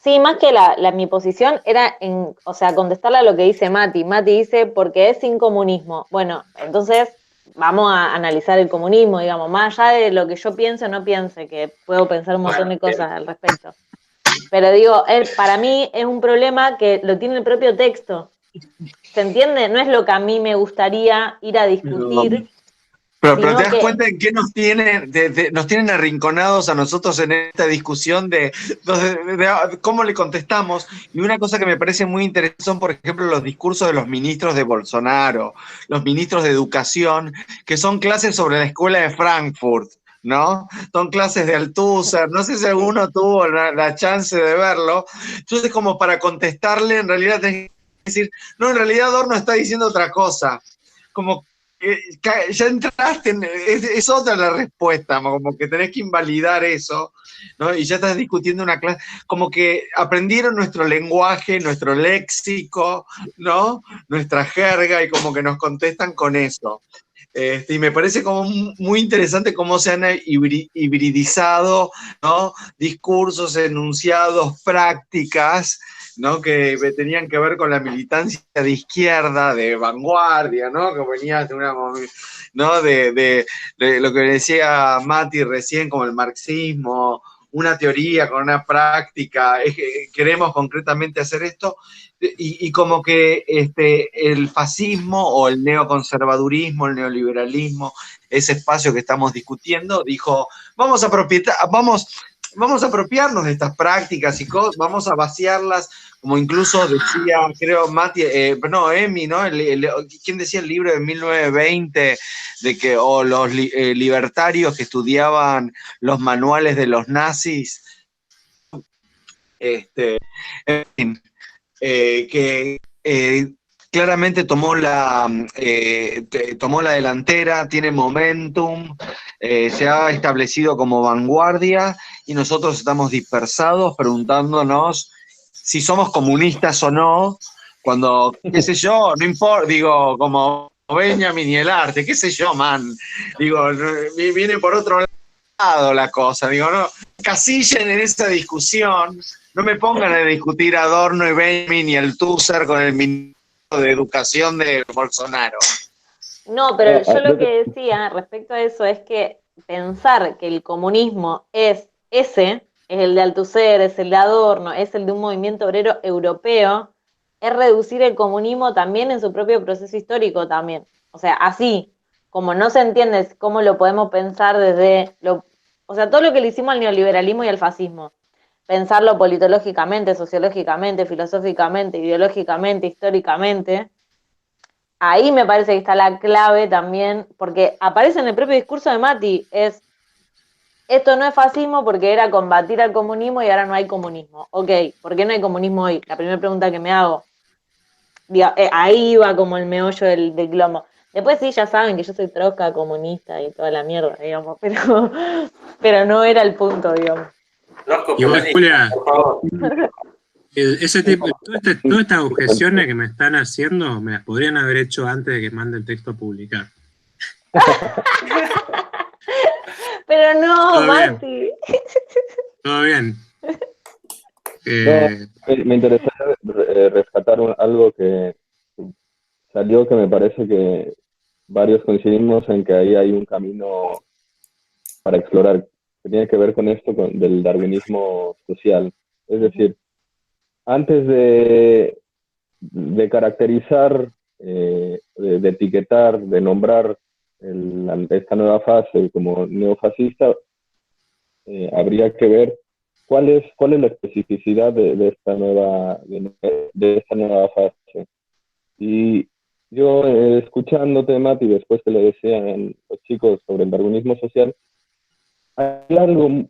Speaker 3: sí, más que mi posición era o sea, contestarle a lo que dice Mati. Mati dice, porque es sin comunismo. Bueno, entonces vamos a analizar el comunismo, digamos, más allá de lo que yo piense o no piense, que puedo pensar un montón de cosas al respecto. Pero digo, para mí es un problema que lo tiene el propio texto. ¿Se entiende? No es lo que a mí me gustaría ir a discutir.
Speaker 5: Pero te das cuenta en qué nos tienen arrinconados a nosotros en esta discusión de cómo le contestamos. Y una cosa que me parece muy interesante son, por ejemplo, los discursos de los ministros de Bolsonaro, los ministros de Educación, que son clases sobre la escuela de Frankfurt, ¿no? Son clases de Althusser, no sé si alguno tuvo la chance de verlo. Entonces, como para contestarle, en realidad tenés que decir, no, en realidad Adorno está diciendo otra cosa. Como ya entraste, es otra la respuesta, como que tenés que invalidar eso, ¿no? Y ya estás discutiendo una clase, como que aprendieron nuestro lenguaje, nuestro léxico, ¿no? Nuestra jerga, y como que nos contestan con eso. Y me parece como muy interesante cómo se han hibridizado, ¿no? Discursos, enunciados, prácticas, ¿no? Que tenían que ver con la militancia de izquierda, de vanguardia, ¿no? Que venía de una, ¿no? de lo que decía Mati recién, como el marxismo, una teoría con una práctica, queremos concretamente hacer esto, y como que el fascismo o el neoconservadurismo, el neoliberalismo, ese espacio que estamos discutiendo, dijo, vamos a apropiarnos de estas prácticas y cosas, vamos a vaciarlas, como incluso decía, creo, Mati, Emi, ¿no? ¿Quién decía el libro de 1920 de que, o los libertarios que estudiaban los manuales de los nazis? En fin, que claramente tomó la delantera, tiene momentum, se ha establecido como vanguardia, y nosotros estamos dispersados preguntándonos si somos comunistas o no, cuando, qué sé yo, no importa, digo, como Benjamin y el arte, qué sé yo, man, digo, viene por otro lado la cosa, digo, no, casillen en esa discusión, no me pongan a discutir a Adorno y Benjamin y el Althusser con el ministro de Educación de Bolsonaro.
Speaker 3: No, pero yo lo que decía respecto a eso es que pensar que el comunismo es el de Althusser, es el de Adorno, es el de un movimiento obrero europeo, es reducir el comunismo también en su propio proceso histórico también. O sea, así, como no se entiende cómo lo podemos pensar desde o sea, todo lo que le hicimos al neoliberalismo y al fascismo, pensarlo politológicamente, sociológicamente, filosóficamente, ideológicamente, históricamente, ahí me parece que está la clave también, porque aparece en el propio discurso de Mati, esto no es fascismo porque era combatir al comunismo y ahora no hay comunismo. Ok, ¿por qué no hay comunismo hoy? La primera pregunta que me hago. Ahí va como el meollo del glomo. Después sí, ya saben que yo soy trosca, comunista y toda la mierda, digamos, pero no era el punto, digamos.
Speaker 1: Igual, Julia, ese tipo, todas estas objeciones que me están haciendo, me las podrían haber hecho antes de que mande el texto a publicar.
Speaker 3: Pero no, Mati.
Speaker 1: Todo bien.
Speaker 4: Me interesaría rescatar algo que salió, que me parece que varios coincidimos en que ahí hay un camino para explorar, que tiene que ver con esto del darwinismo social. Es decir, antes de caracterizar, de etiquetar, de nombrar esta nueva fase como neofascista, habría que ver cuál es la especificidad de esta nueva fase. Y yo, escuchándote, Mati, después que le decían los chicos sobre el darwinismo social, hay algo, un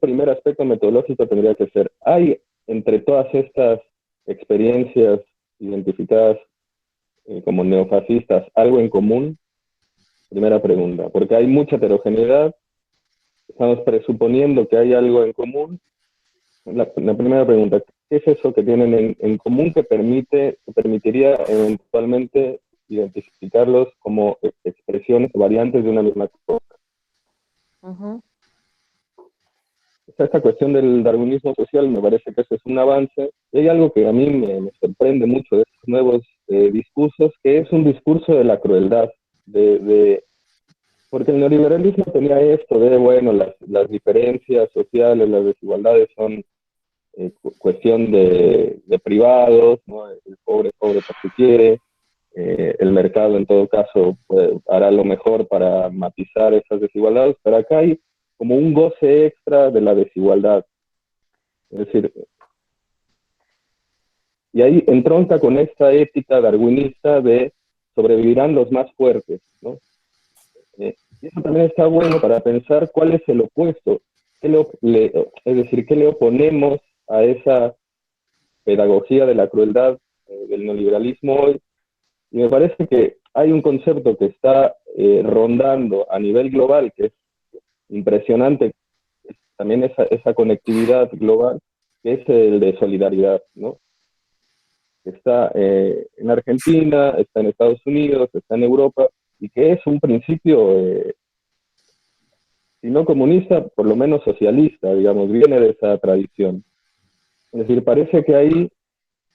Speaker 4: primer aspecto metodológico tendría que ser, hay entre todas estas experiencias identificadas como neofascistas algo en común? Primera pregunta, porque hay mucha heterogeneidad, estamos presuponiendo que hay algo en común. La primera pregunta, ¿qué es eso que tienen en común que permitiría eventualmente identificarlos como expresiones o variantes de una misma cosa?
Speaker 3: Ujú.
Speaker 4: Esta cuestión del darwinismo social me parece que ese es un avance. Y hay algo que a mí me sorprende mucho de estos nuevos discursos, que es un discurso de la crueldad, porque el neoliberalismo tenía esto de, bueno, las diferencias sociales, las desigualdades son cuestión de privados, ¿no? El pobre porque quiere, el mercado en todo caso hará lo mejor para matizar esas desigualdades, pero acá hay como un goce extra de la desigualdad. Es decir, y ahí entronca con esta ética darwinista de sobrevivirán los más fuertes, ¿no? Y eso también está bueno para pensar cuál es el opuesto, es decir, qué le oponemos a esa pedagogía de la crueldad del neoliberalismo hoy. Y me parece que hay un concepto que está rondando a nivel global, que es impresionante, también esa conectividad global, que es el de solidaridad, ¿no? Está en Argentina, está en Estados Unidos, está en Europa, y que es un principio, si no comunista, por lo menos socialista, digamos, viene de esa tradición. Es decir, parece que ahí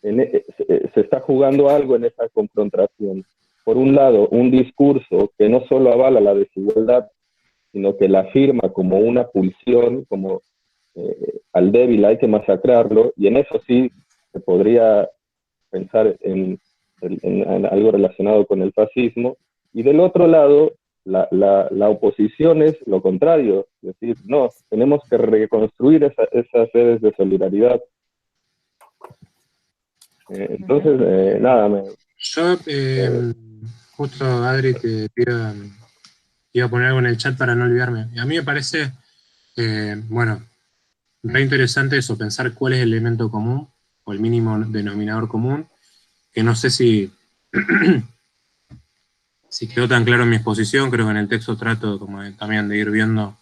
Speaker 4: se está jugando algo en esa confrontación. Por un lado, un discurso que no solo avala la desigualdad, sino que la afirma como una pulsión, como al débil hay que masacrarlo, y en eso sí se podría pensar en algo relacionado con el fascismo. Y del otro lado, la oposición es lo contrario, es decir, no, tenemos que reconstruir esas redes de solidaridad. Entonces, nada,
Speaker 1: Yo, justo Adri, iba a poner algo en el chat para no olvidarme. A mí me parece, bueno, re interesante eso, pensar cuál es el elemento común o el mínimo denominador común, que no sé si, si quedó tan claro en mi exposición, creo que en el texto trato como también de ir viendo,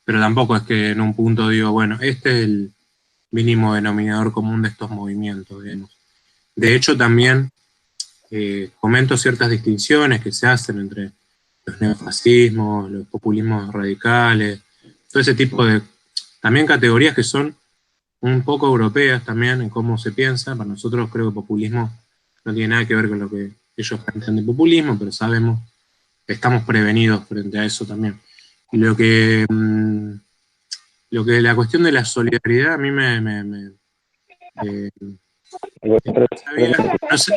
Speaker 1: pero tampoco es que en un punto digo, bueno, este es el mínimo denominador común de estos movimientos, digamos. De hecho, también comento ciertas distinciones que se hacen entre los neofascismos, los populismos radicales, todo ese tipo de también categorías que son un poco europeas también en cómo se piensa. Para nosotros creo que populismo no tiene nada que ver con lo que ellos plantean de populismo, pero sabemos que estamos prevenidos frente a eso también. Y lo que la cuestión de la solidaridad a mí no sé,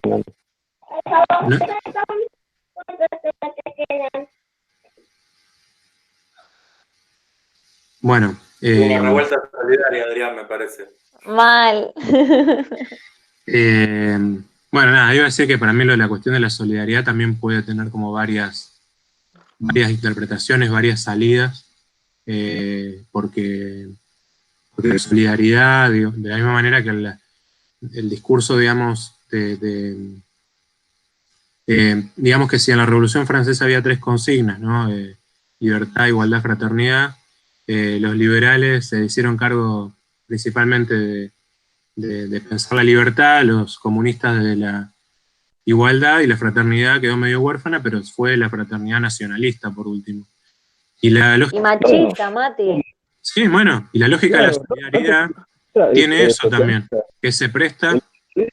Speaker 1: no, bueno.
Speaker 2: Una revuelta solidaria, Adrián, me parece.
Speaker 3: Mal.
Speaker 1: Bueno, nada, iba a decir que para mí lo de la cuestión de la solidaridad también puede tener como varias interpretaciones, varias salidas, porque la solidaridad, digo, de la misma manera que el discurso, digamos, digamos que si en la Revolución Francesa había 3 consignas, ¿no? Libertad, igualdad, fraternidad, los liberales se hicieron cargo principalmente de pensar la libertad, los comunistas de la igualdad, y la fraternidad quedó medio huérfana, pero fue la fraternidad nacionalista por último. Y
Speaker 3: machista, Mati.
Speaker 1: Sí, bueno, y la lógica de la solidaridad tiene eso también, que se presta,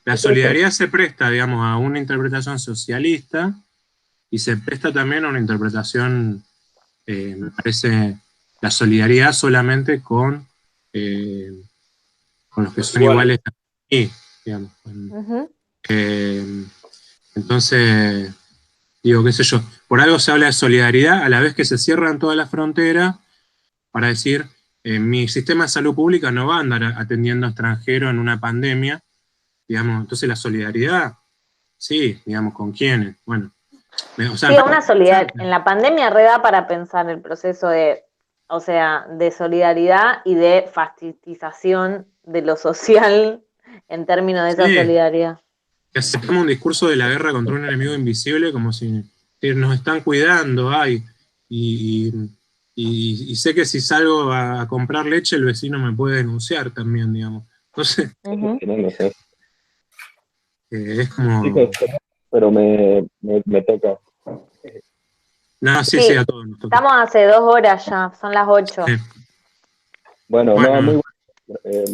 Speaker 1: la solidaridad se presta, digamos, a una interpretación socialista y se presta también a una interpretación, me parece, la solidaridad solamente con los que son iguales a mí, digamos. Entonces, digo, qué sé yo, por algo se habla de solidaridad a la vez que se cierran todas las fronteras para decir, mi sistema de salud pública no va a andar atendiendo a extranjeros en una pandemia, digamos, entonces la solidaridad, sí, digamos, ¿con quiénes? Bueno. O sea,
Speaker 3: sí, una solidaridad. En la pandemia reda para pensar el proceso de solidaridad y de fascistización de lo social en términos de esa solidaridad.
Speaker 1: que aceptamos un discurso de la guerra contra un enemigo invisible como si nos están cuidando, y sé que si salgo a comprar leche el vecino me puede denunciar también, digamos. Entonces,
Speaker 4: No sé.
Speaker 1: es como...
Speaker 4: Chicos, pero me toca.
Speaker 1: No, sí, a todos nos toca.
Speaker 3: Estamos hace 2 horas ya, son las 8.
Speaker 1: Sí.
Speaker 4: Bueno, no, muy bueno.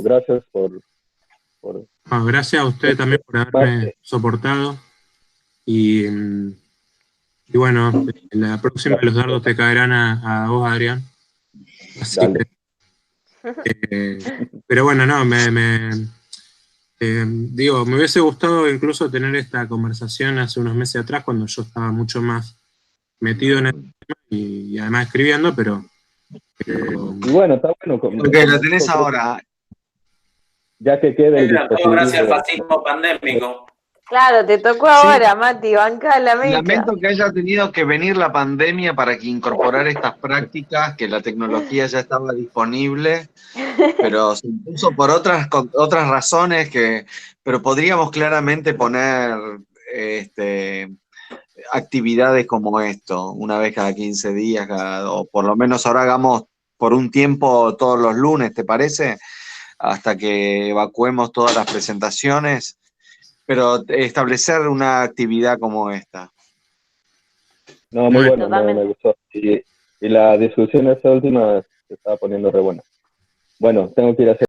Speaker 4: Gracias por
Speaker 1: gracias a usted también por haberme soportado. Y bueno, la próxima los dardos te caerán a vos, Adrián. Así que, pero bueno, no, digo, me hubiese gustado incluso tener esta conversación hace unos meses atrás, cuando yo estaba mucho más metido en el tema y además escribiendo, pero
Speaker 4: y bueno, está bueno.
Speaker 5: Ok, lo tenés ahora.
Speaker 4: Ya que quede el
Speaker 2: todo gracias al fascismo pandémico.
Speaker 3: Claro, te tocó ahora, Mati, bancá la mecha.
Speaker 5: Lamento que haya tenido que venir la pandemia para que incorporar estas prácticas, que la tecnología ya estaba disponible, pero se impuso por otras razones pero podríamos claramente poner actividades como esto, una vez cada 15 días, o por lo menos ahora hagamos por un tiempo todos los lunes, ¿te parece? Hasta que evacuemos todas las presentaciones, pero establecer una actividad como esta.
Speaker 4: No, muy bueno, me gustó. Y la discusión esta última se estaba poniendo re buena. Bueno, tengo que ir a hacer